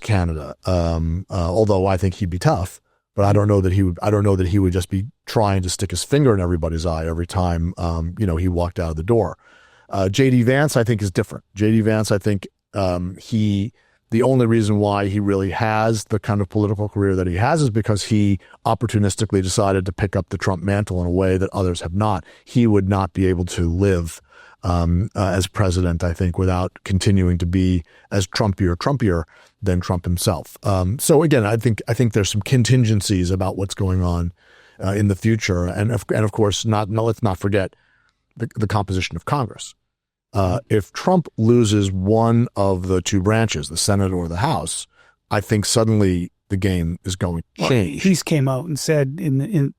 Canada. Although I think he'd be tough, but I don't know that he would just be trying to stick his finger in everybody's eye every time he walked out of the door. J.D. Vance, I think, is different. J.D. Vance, I think the only reason why he really has the kind of political career that he has is because he opportunistically decided to pick up the Trump mantle in a way that others have not. He would not be able to live as president, I think, without continuing to be as Trumpier than Trump himself. So again, I think there's some contingencies about what's going on in the future, and of course, let's not forget the composition of Congress. If Trump loses one of the two branches, the Senate or the House, I think suddenly the game is going to change. He's came out and said in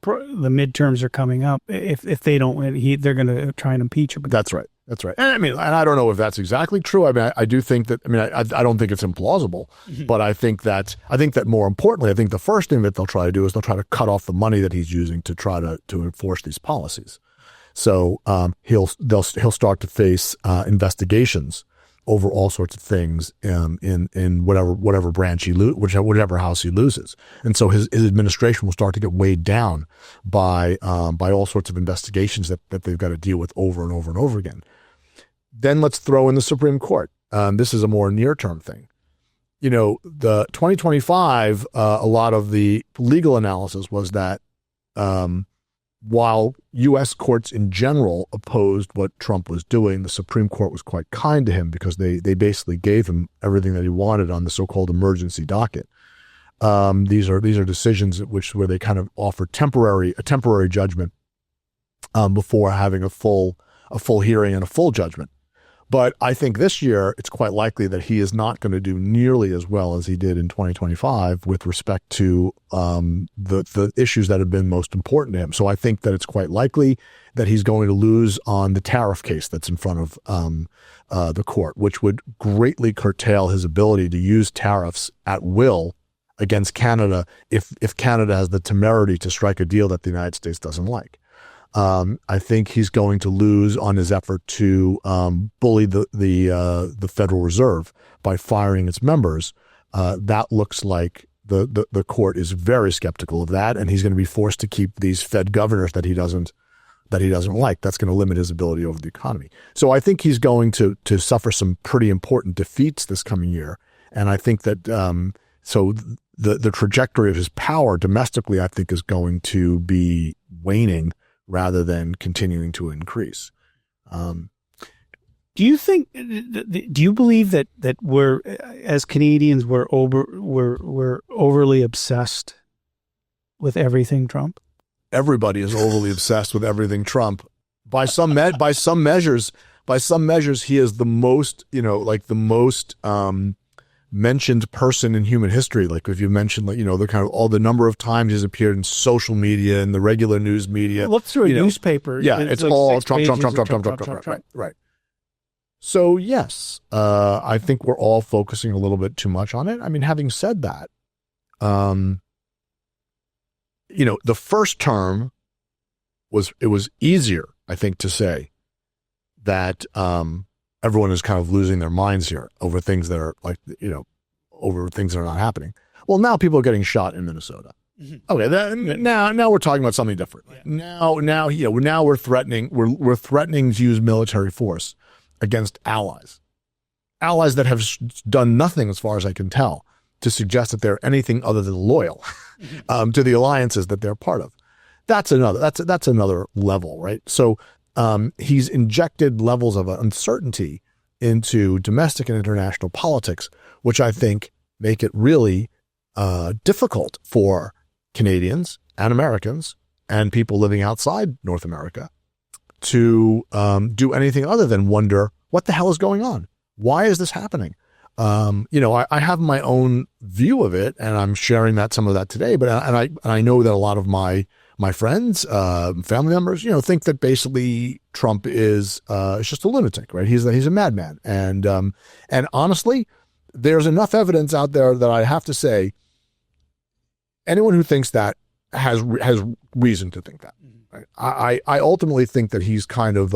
the midterms are coming up. If they don't win, they're going to try and impeach him. That's right. And I don't know if that's exactly true. I mean, I do think that. I mean, I don't think it's implausible, but I think that more importantly, I think the first thing that they'll try to do is they'll try to cut off the money that he's using to try to enforce these policies. So he'll start to face investigations over all sorts of things in whatever branch whatever house he loses, and so his administration will start to get weighed down by all sorts of investigations that they've got to deal with over and over and over again. Then let's throw in the Supreme Court. This is a more near-term thing. The 2025, a lot of the legal analysis was that while U.S. courts in general opposed what Trump was doing, the Supreme Court was quite kind to him because they basically gave him everything that he wanted on the so-called emergency docket. These are decisions where they kind of offer a temporary judgment before having a full hearing and a full judgment. But I think this year it's quite likely that he is not going to do nearly as well as he did in 2025 with respect to the issues that have been most important to him. So I think that it's quite likely that he's going to lose on the tariff case that's in front of the court, which would greatly curtail his ability to use tariffs at will against Canada if Canada has the temerity to strike a deal that the United States doesn't like. I think he's going to lose on his effort to bully the Federal Reserve by firing its members. That looks like the court is very skeptical of that, and he's going to be forced to keep these Fed governors that he doesn't like. That's going to limit his ability over the economy. So I think he's going to suffer some pretty important defeats this coming year, and I think that so the trajectory of his power domestically, I think, is going to be waning rather than continuing to increase. Do you think? Do you believe that we're, as Canadians, we're overly obsessed with everything Trump? Everybody is overly obsessed with everything Trump. By some measures, he is the most, like the most mentioned person in human history. Like if you mentioned, like, the kind of all the number of times he's appeared in social media and the regular news media. Look through a newspaper. Yeah, it's like all Trump. Right. So yes, I think we're all focusing a little bit too much on it. I mean, having said that, the first term was easier, I think, to say that everyone is kind of losing their minds here over things that are over things that are not happening. Well, now people are getting shot in Minnesota. Mm-hmm. Okay, now we're talking about something different. Yeah. Now we're threatening to use military force against allies that have done nothing, as far as I can tell, to suggest that they're anything other than loyal to the alliances that they're part of. That's another level, right? So he's injected levels of uncertainty into domestic and international politics, which I think make it really difficult for Canadians and Americans and people living outside North America to do anything other than wonder, what the hell is going on? Why is this happening? I have my own view of it, and I'm sharing some of that today. But I know that a lot of my friends, family members, think that basically Trump is just a lunatic, right? He's a madman, and honestly, there's enough evidence out there that I have to say, anyone who thinks that has reason to think that. Right? I ultimately think that he's kind of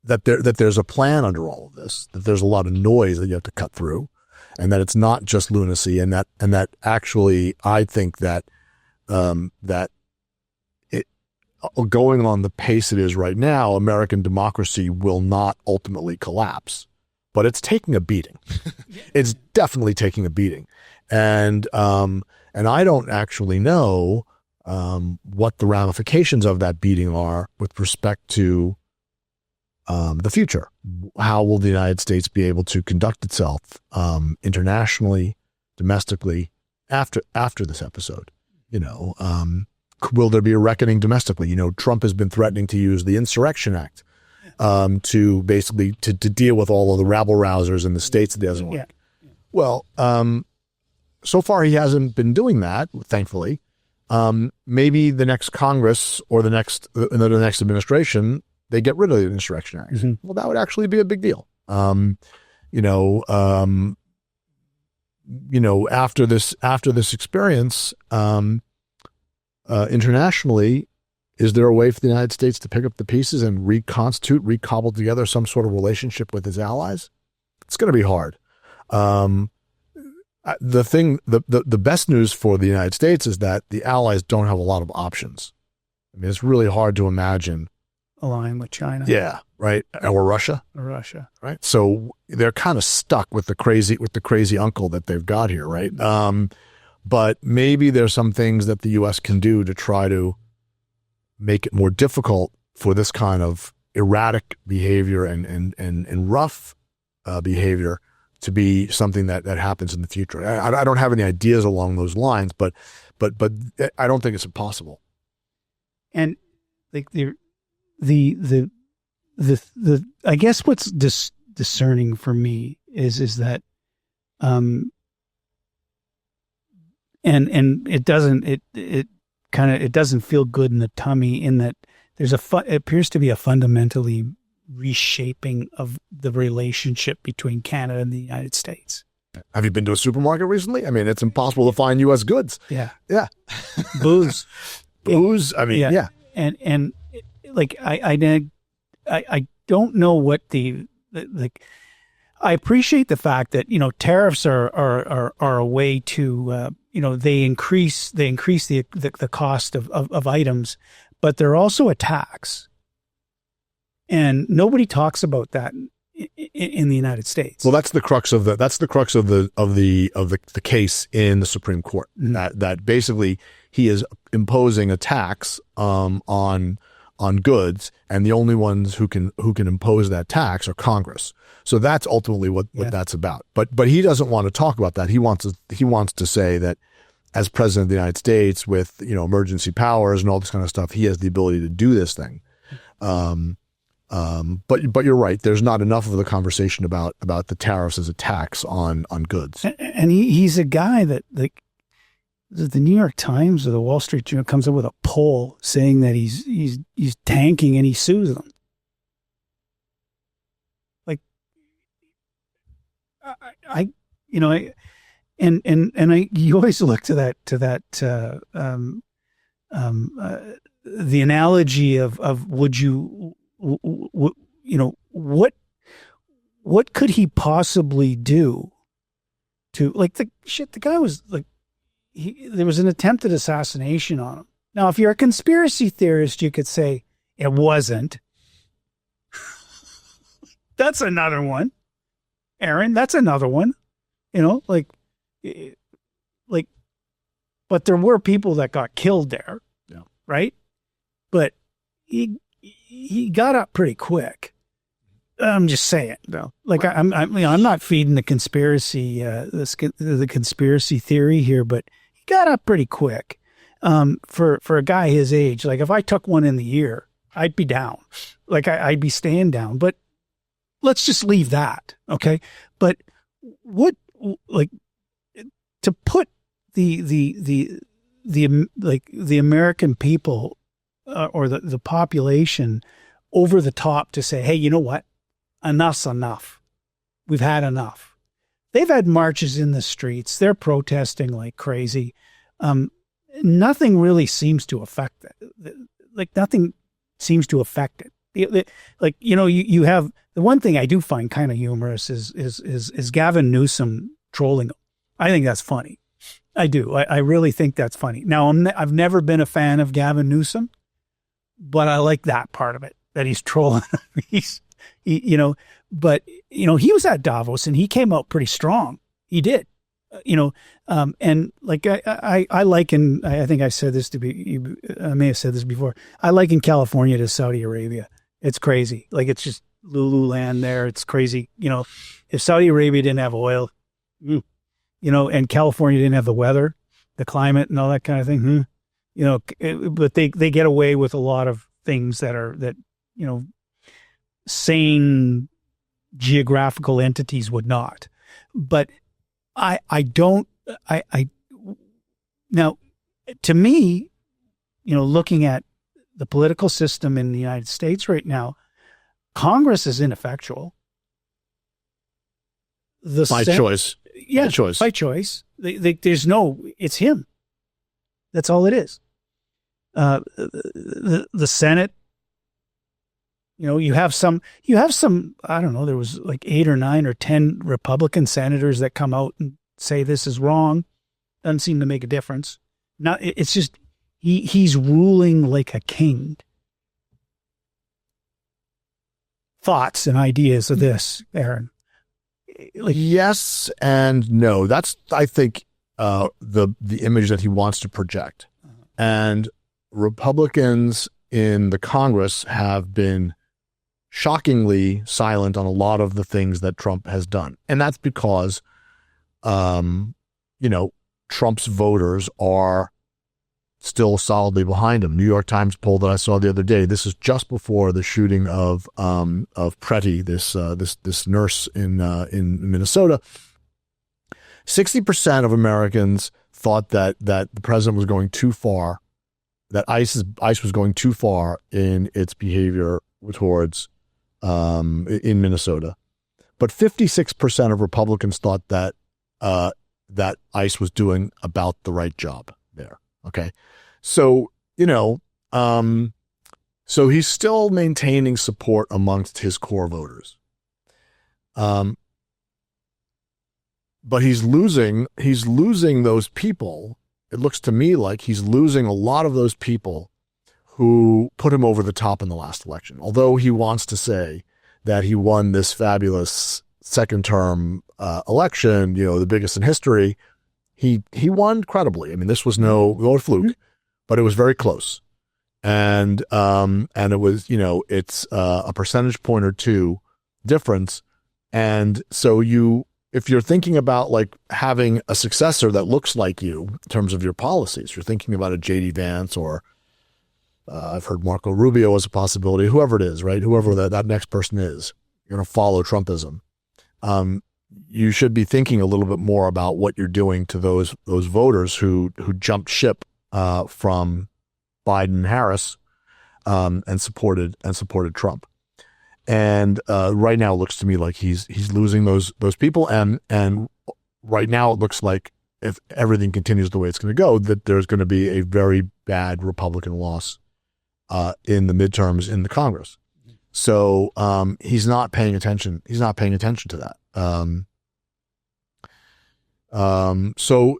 that there's a plan under all of this, that there's a lot of noise that you have to cut through, and that it's not just lunacy, and that actually I think that that it going on the pace it is right now, American democracy will not ultimately collapse, but it's taking a beating. It's definitely taking a beating, and I don't actually know what the ramifications of that beating are with respect to the future. How will the United States be able to conduct itself internationally, domestically after this episode? Will there be a reckoning domestically? Trump has been threatening to use the Insurrection Act to basically to deal with all of the rabble rousers in the states that he doesn't like. Yeah. Well, so far he hasn't been doing that, thankfully. Maybe the next Congress or the next administration, they get rid of the Insurrection Act. Mm-hmm. Well, that would actually be a big deal. After this experience, internationally, is there a way for the United States to pick up the pieces and recobble together some sort of relationship with its allies? It's going to be hard. The best news for the United States is that the allies don't have a lot of options. I mean, it's really hard to imagine align with China. Yeah, right. Or Russia. Right. So they're kind of stuck with the crazy uncle that they've got here, right? But maybe there's some things that the U.S. can do to try to make it more difficult for this kind of erratic behavior and rough behavior to be something that happens in the future. I don't have any ideas along those lines, but I don't think it's impossible. And like the I guess what's discerning for me is that, and it doesn't feel good in the tummy, in that it appears to be a fundamentally reshaping of the relationship between Canada and the United States. Have you been to a supermarket recently? I mean, it's impossible to find U.S. goods. Yeah. Yeah. Booze. I mean, yeah. And like, I don't know what like, I appreciate the fact that, tariffs are a way to, they increase the cost of items, but they're also a tax. And nobody talks about that in the United States. Well, that's the crux of the case in the Supreme Court. Mm-hmm. That basically he is imposing a tax on goods, and the only ones who can impose that tax are Congress. So that's ultimately what that's about. But he doesn't want to talk about that. He wants to say that as president of the United States, with emergency powers and all this kind of stuff, he has the ability to do this thing. But you're right. There's not enough of the conversation about the tariffs as a tax on goods. And he's a guy that, like, the New York Times or the Wall Street Journal comes up with a poll saying that he's tanking, and he sues them. Like, you always look to that the analogy of would you. What could he possibly do to, like, the guy was like, there was an attempted assassination on him. Now, if you're a conspiracy theorist, you could say it wasn't. That's another one. Aaron, that's another one. But there were people that got killed there. Yeah. Right. But he got up pretty quick. I'm just saying, though. Like, I'm not feeding the conspiracy, the conspiracy theory here, but he got up pretty quick. For a guy his age, like, if I took one in the ear, I'd be down. Like, I'd be staying down. But let's just leave that, okay? But what, like, to put the American people or the population over the top to say, hey, you know what? Enough's enough. We've had enough. They've had marches in the streets. They're protesting like crazy. Nothing really seems to affect it. Like, nothing seems to affect it. Like, you have, the one thing I do find kind of humorous is Gavin Newsom trolling them. I think that's funny. I do. I really think that's funny. Now, I've never been a fan of Gavin Newsom, but I like that part of it, that he's trolling. But he was at Davos and he came out pretty strong. He did, and like I liken, I think I said this I may have said this before. I liken California to Saudi Arabia. It's crazy. Like, it's just Lululand there. It's crazy. If Saudi Arabia didn't have oil, and California didn't have the weather, the climate and all that kind of thing, but they get away with a lot of things that sane geographical entities would not. But now, to me, looking at the political system in the United States right now, Congress is ineffectual. By choice. Yeah, by choice. By choice. It's him. That's all it is. The Senate, you have some, I don't know, there was like 8 or 9 or 10 Republican senators that come out and say this is wrong. Doesn't seem to make a difference. It's just, he's ruling like a king. Thoughts and ideas of this, Aaron? Like, yes and no. That's, I think, the image that he wants to project. And Republicans in the Congress have been shockingly silent on a lot of the things that Trump has done. And that's because, Trump's voters are still solidly behind him. New York Times poll that I saw the other day. This is just before the shooting of Pretti, this nurse in Minnesota. 60% of Americans thought that the president was going too far, that ICE was going too far in its behavior towards in Minnesota. But 56% of Republicans thought that that ICE was doing about the right job there. Okay. So, so he's still maintaining support amongst his core voters. But he's losing those people. It looks to me like he's losing a lot of those people who put him over the top in the last election. Although he wants to say that he won this fabulous second term election, the biggest in history, he won credibly. I mean, this was no fluke, but it was very close. And it was, it's a percentage point or two difference. And so if you're thinking about like having a successor that looks like you in terms of your policies, you're thinking about a J.D. Vance or I've heard Marco Rubio as a possibility, whoever it is, right? Whoever that next person is, you're going to follow Trumpism. You should be thinking a little bit more about what you're doing to those voters who jumped ship from Biden-Harris and supported Trump. And right now it looks to me like he's losing those people, and right now it looks like if everything continues the way it's going to go, that there's going to be a very bad Republican loss in the midterms in the Congress. So he's not paying attention. He's not paying attention to that. So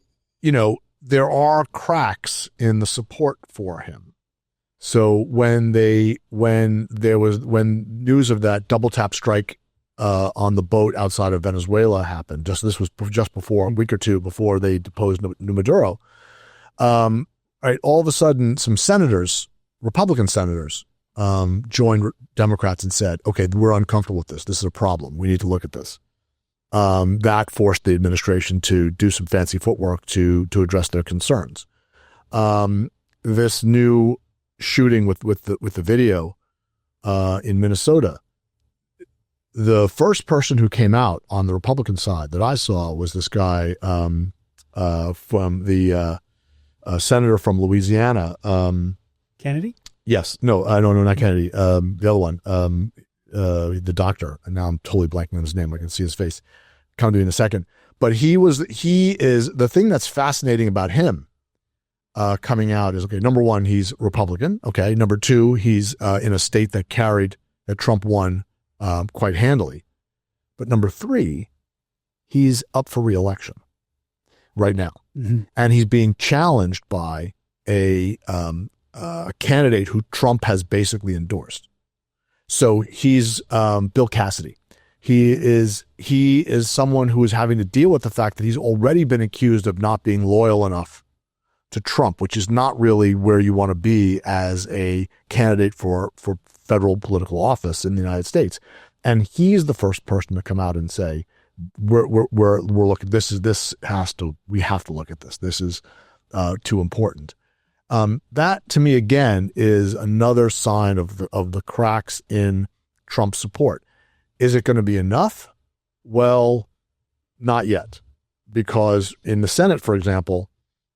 there are cracks in the support for him. So when news of that double tap strike on the boat outside of Venezuela happened, this was just before a week or two before they deposed Maduro. Right, all of a sudden, some senators, Republican senators, joined Democrats and said, "Okay, we're uncomfortable with this. This is a problem. We need to look at this." That forced the administration to do some fancy footwork to address their concerns. This new shooting with the video in Minnesota, the first person who came out on the Republican side that I saw was this guy from the senator from Louisiana. Kennedy? Yes. No, not Kennedy. The other one, the doctor. And now I'm totally blanking on his name. I can see his face. Come to you in a second. But he is the thing that's fascinating about him coming out is, okay, number one, he's Republican. Okay. Number two, he's in a state that Trump won quite handily. But number three, he's up for re-election right now. Mm-hmm. And he's being challenged by a candidate who Trump has basically endorsed. So he's Bill Cassidy. He is someone who is having to deal with the fact that he's already been accused of not being loyal enough to Trump, which is not really where you want to be as a candidate for federal political office in the United States. And he's the first person to come out and say, we're looking, we have to look at this. This is too important. That to me, again, is another sign of the cracks in Trump's support. Is it going to be enough? Well, not yet, because in the Senate, for example,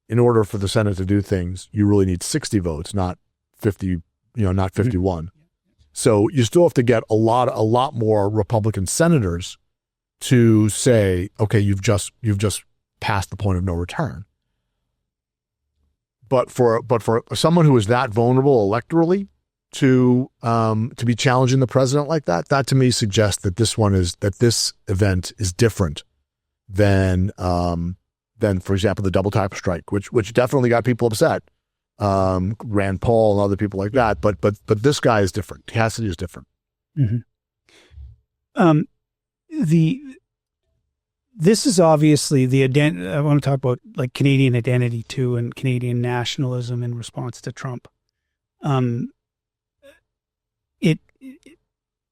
in order for the Senate to do things, you really need 60 votes, not 50, not 51. So you still have to get a lot more Republican senators to say, okay, you've just passed the point of no return. But for someone who is that vulnerable electorally to be challenging the president like that to me suggests that this event is different than for example the double tap strike, which definitely got people upset. Rand Paul and other people like that, but this guy is different. Cassidy is different. Mm-hmm. This is obviously I want to talk about like Canadian identity too, and Canadian nationalism in response to Trump.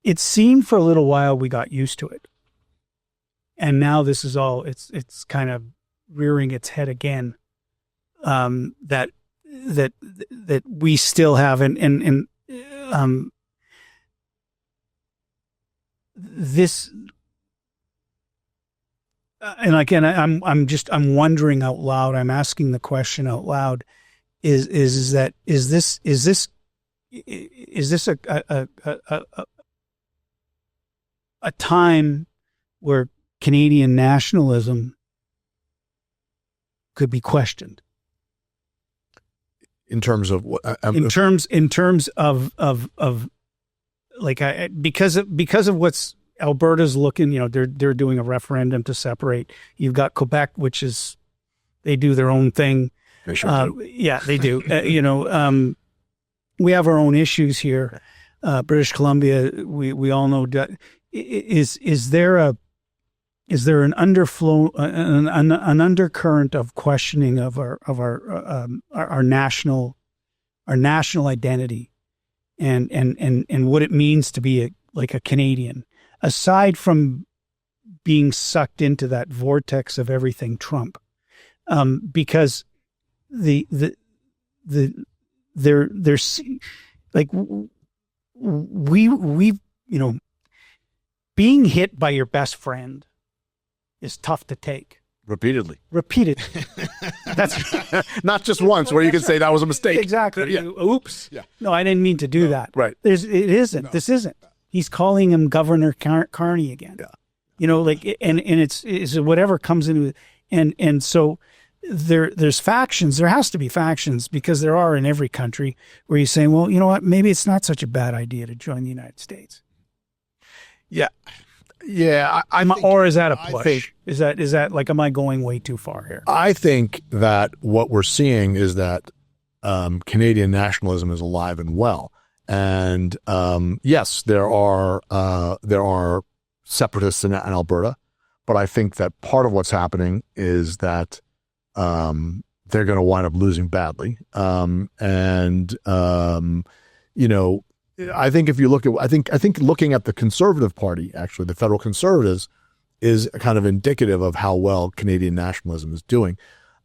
It seemed for a little while we got used to it, and now this is all it's kind of rearing its head again. That that we still have, and this, and again, I'm wondering out loud. I'm asking the question out loud: is this a time where Canadian nationalism could be questioned? In terms of what? In terms of like, because of what's Alberta's looking, they're doing a referendum to separate. You've got Quebec, which is, they do their own thing. They sure do. Yeah, they do. We have our own issues here. British Columbia, we all know. Is there an underflow, an undercurrent of questioning of our national identity, and what it means to be a Canadian, aside from being sucked into that vortex of everything Trump, because there's like we being hit by your best friend is tough to take. Repeatedly. That's not just once where you can say that was a mistake. Exactly. Yeah. Oops. Yeah. No, I didn't mean to do that. Right. It isn't. No. This isn't. He's calling him Governor Carney again. Yeah. And it's whatever comes into it. And so there's factions. There has to be factions, because there are in every country, where you're saying, well, you know what, maybe it's not such a bad idea to join the United States. Yeah. Yeah. Or is that a push? Is that like, am I going way too far here? I think that what we're seeing is that Canadian nationalism is alive and well. And yes, there are separatists in Alberta, but I think that part of what's happening is that they're going to wind up losing badly. I think if you look at, I think looking at the Conservative Party, actually, the federal Conservatives, is kind of indicative of how well Canadian nationalism is doing.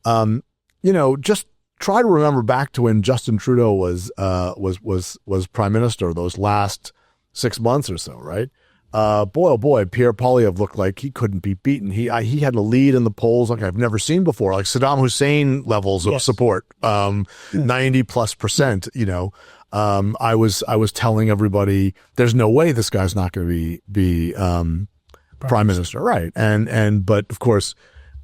Just try to remember back to when Justin Trudeau was prime minister, those last 6 months or so, right? Boy, oh boy, Pierre Poilievre looked like he couldn't be beaten. He had a lead in the polls like I've never seen before, like Saddam Hussein levels of support, 90+%. I was telling everybody, there's no way this guy's not going to be prime minister, right? But of course,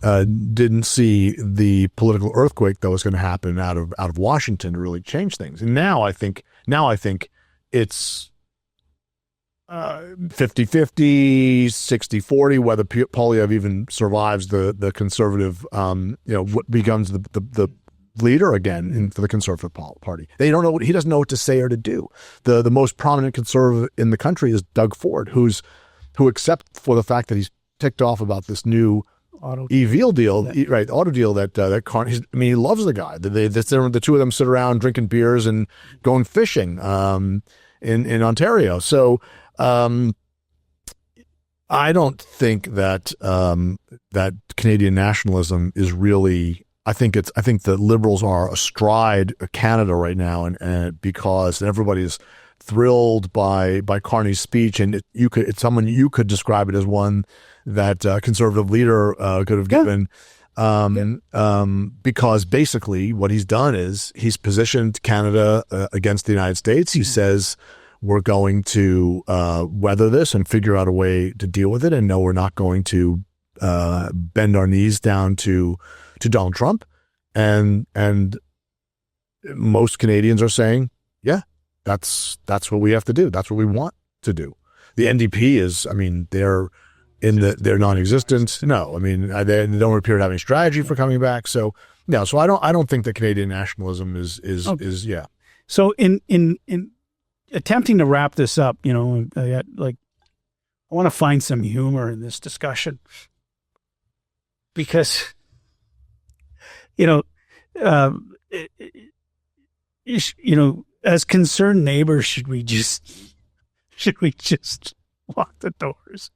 didn't see the political earthquake that was going to happen out of Washington to really change things. And now I think it's 50-50, 60-40, whether Poilievre even survives the conservative, what becomes the leader again for the Conservative Party. They don't know he doesn't know what to say or to do. The most prominent conservative in the country is Doug Ford, who except for the fact that he's ticked off about this new auto deal, right? Auto deal that he loves the guy. The two of them sit around drinking beers and going fishing in Ontario. So I don't think that that Canadian nationalism is really. I think the Liberals are astride Canada right now, and because everybody's thrilled by Carney's speech, and you could describe it as one that a conservative leader could have given, because basically what he's done is he's positioned Canada against the United States. He says we're going to weather this and figure out a way to deal with it, and no, we're not going to bend our knees down to Donald Trump, and most Canadians are saying, yeah, that's what we have to do. That's what we want to do. The NDP is, they're non-existent. No, they don't appear to have any strategy for coming back. So no, so I don't think that Canadian nationalism is yeah. So in attempting to wrap this up, I want to find some humor in this discussion, because as concerned neighbors, should we just lock the doors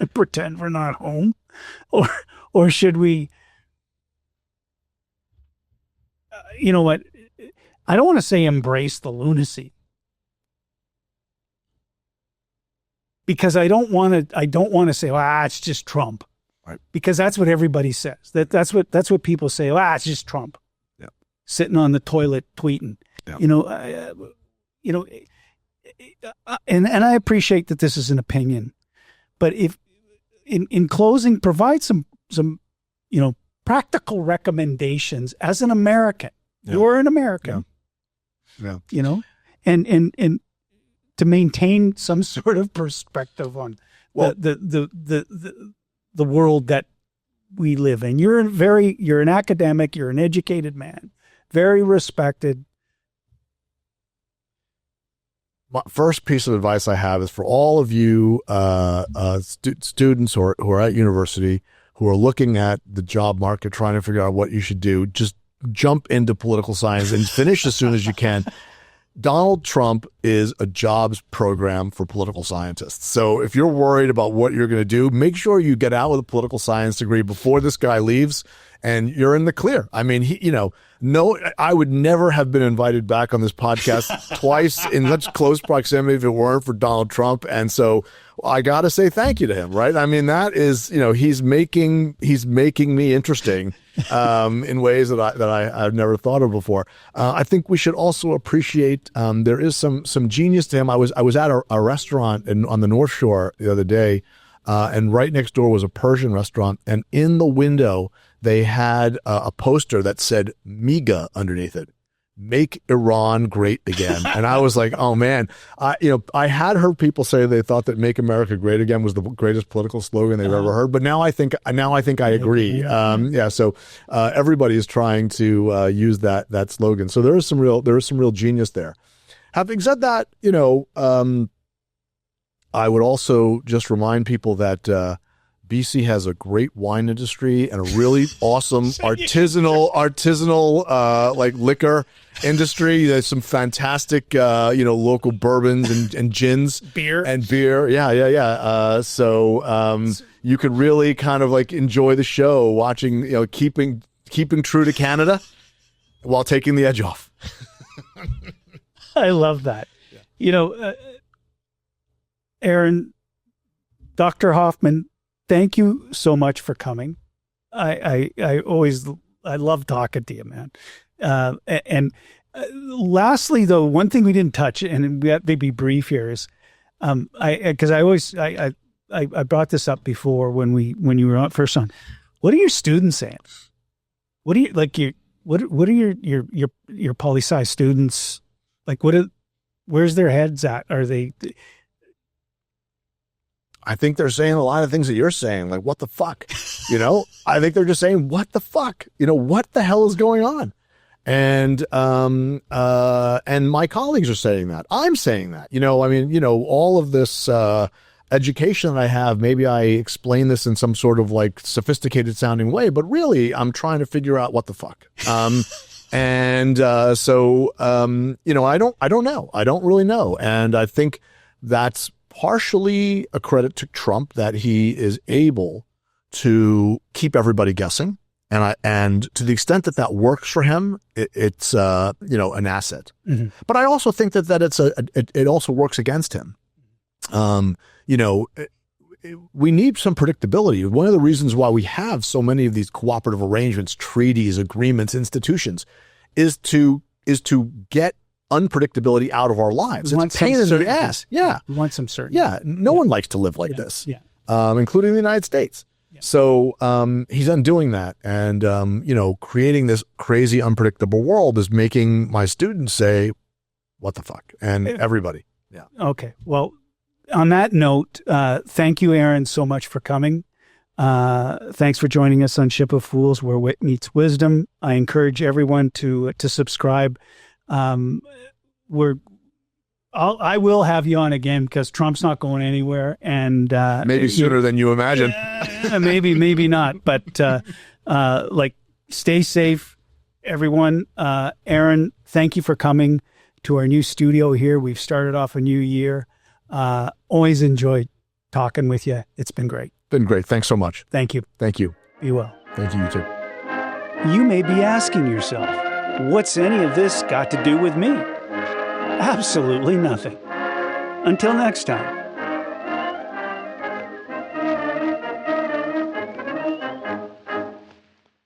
and pretend we're not home, or should we? You know what? I don't want to say embrace the lunacy, because I don't want to say, it's just Trump. Right. Because that's what everybody says. That's what people say. It's just Trump. Yeah. Sitting on the toilet tweeting. Yeah. And I appreciate that this is an opinion, but if in closing, provide some practical recommendations as an American. Yeah. You're an American. Yeah. And to maintain some sort of perspective on the world that we live in. You're an academic, you're an educated man, very respected. My first piece of advice I have is for all of you students who are at university, who are looking at the job market, trying to figure out what you should do, just jump into political science and finish as soon as you can. Donald Trump is a jobs program for political scientists. So if you're worried about what you're going to do, make sure you get out with a political science degree before this guy leaves and you're in the clear. I mean, I would never have been invited back on this podcast twice in such close proximity if it weren't for Donald Trump. And so I got to say thank you to him, right? I mean, that is, he's making me interesting in ways that I've never thought of before. I think we should also appreciate there is some genius to him. I was at a restaurant on the North Shore the other day, and right next door was a Persian restaurant, and in the window they had a poster that said MIGA underneath it. Make Iran great again. And I was like, oh man, I had heard people say they thought that Make America Great Again was the greatest political slogan they've ever heard. But now I think I agree. So everybody is trying to use that slogan. So there is some real genius there. Having said that, I would also just remind people that BC has a great wine industry and a really awesome artisanal like liquor industry. There's some fantastic local bourbons and gins, beer. Yeah. So you could really kind of like enjoy the show, watching, keeping true to Canada while taking the edge off. I love that. Yeah. Aaron, Dr. Hoffman, thank you so much for coming. I love talking to you, man. And lastly, though, one thing we didn't touch, and we have to be brief here, is because I brought this up before when you were first on. What are your students saying? What are your poli-sci students like? Where's their heads at? Are they? I think they're saying a lot of things that you're saying, like, what the fuck? I think they're just saying, what the fuck? What the hell is going on? And my colleagues are saying that. I'm saying that. All of this education that I have, maybe I explain this in some sort of like sophisticated sounding way, but really I'm trying to figure out what the fuck. So I don't know. I don't really know. And I think that's partially a credit to Trump that he is able to keep everybody guessing. And to the extent that works for him, it's an asset. Mm-hmm. But I also think that it also works against him. We need some predictability. One of the reasons why we have so many of these cooperative arrangements, treaties, agreements, institutions is to get unpredictability out of our lives. It's a pain in the ass. Yeah. We want some certainty. Yeah. No one likes to live like this, including the United States. Yeah. So he's undoing that. And, creating this crazy, unpredictable world is making my students say, what the fuck? And everybody. Yeah. Okay. Well, on that note, thank you, Aaron, so much for coming. Thanks for joining us on Ship of Fools, where wit meets wisdom. I encourage everyone to subscribe. I will have you on again because Trump's not going anywhere, and maybe sooner than you imagine. Maybe not, but stay safe, everyone. Aaron, thank you for coming to our new studio here. We've started off a new year. Always enjoyed talking with you. It's been great. Been great. Thanks so much. Thank you. Thank you. Be well. Thank you, you too. You may be asking yourself, What's any of this got to do with me? Absolutely nothing. Until next time.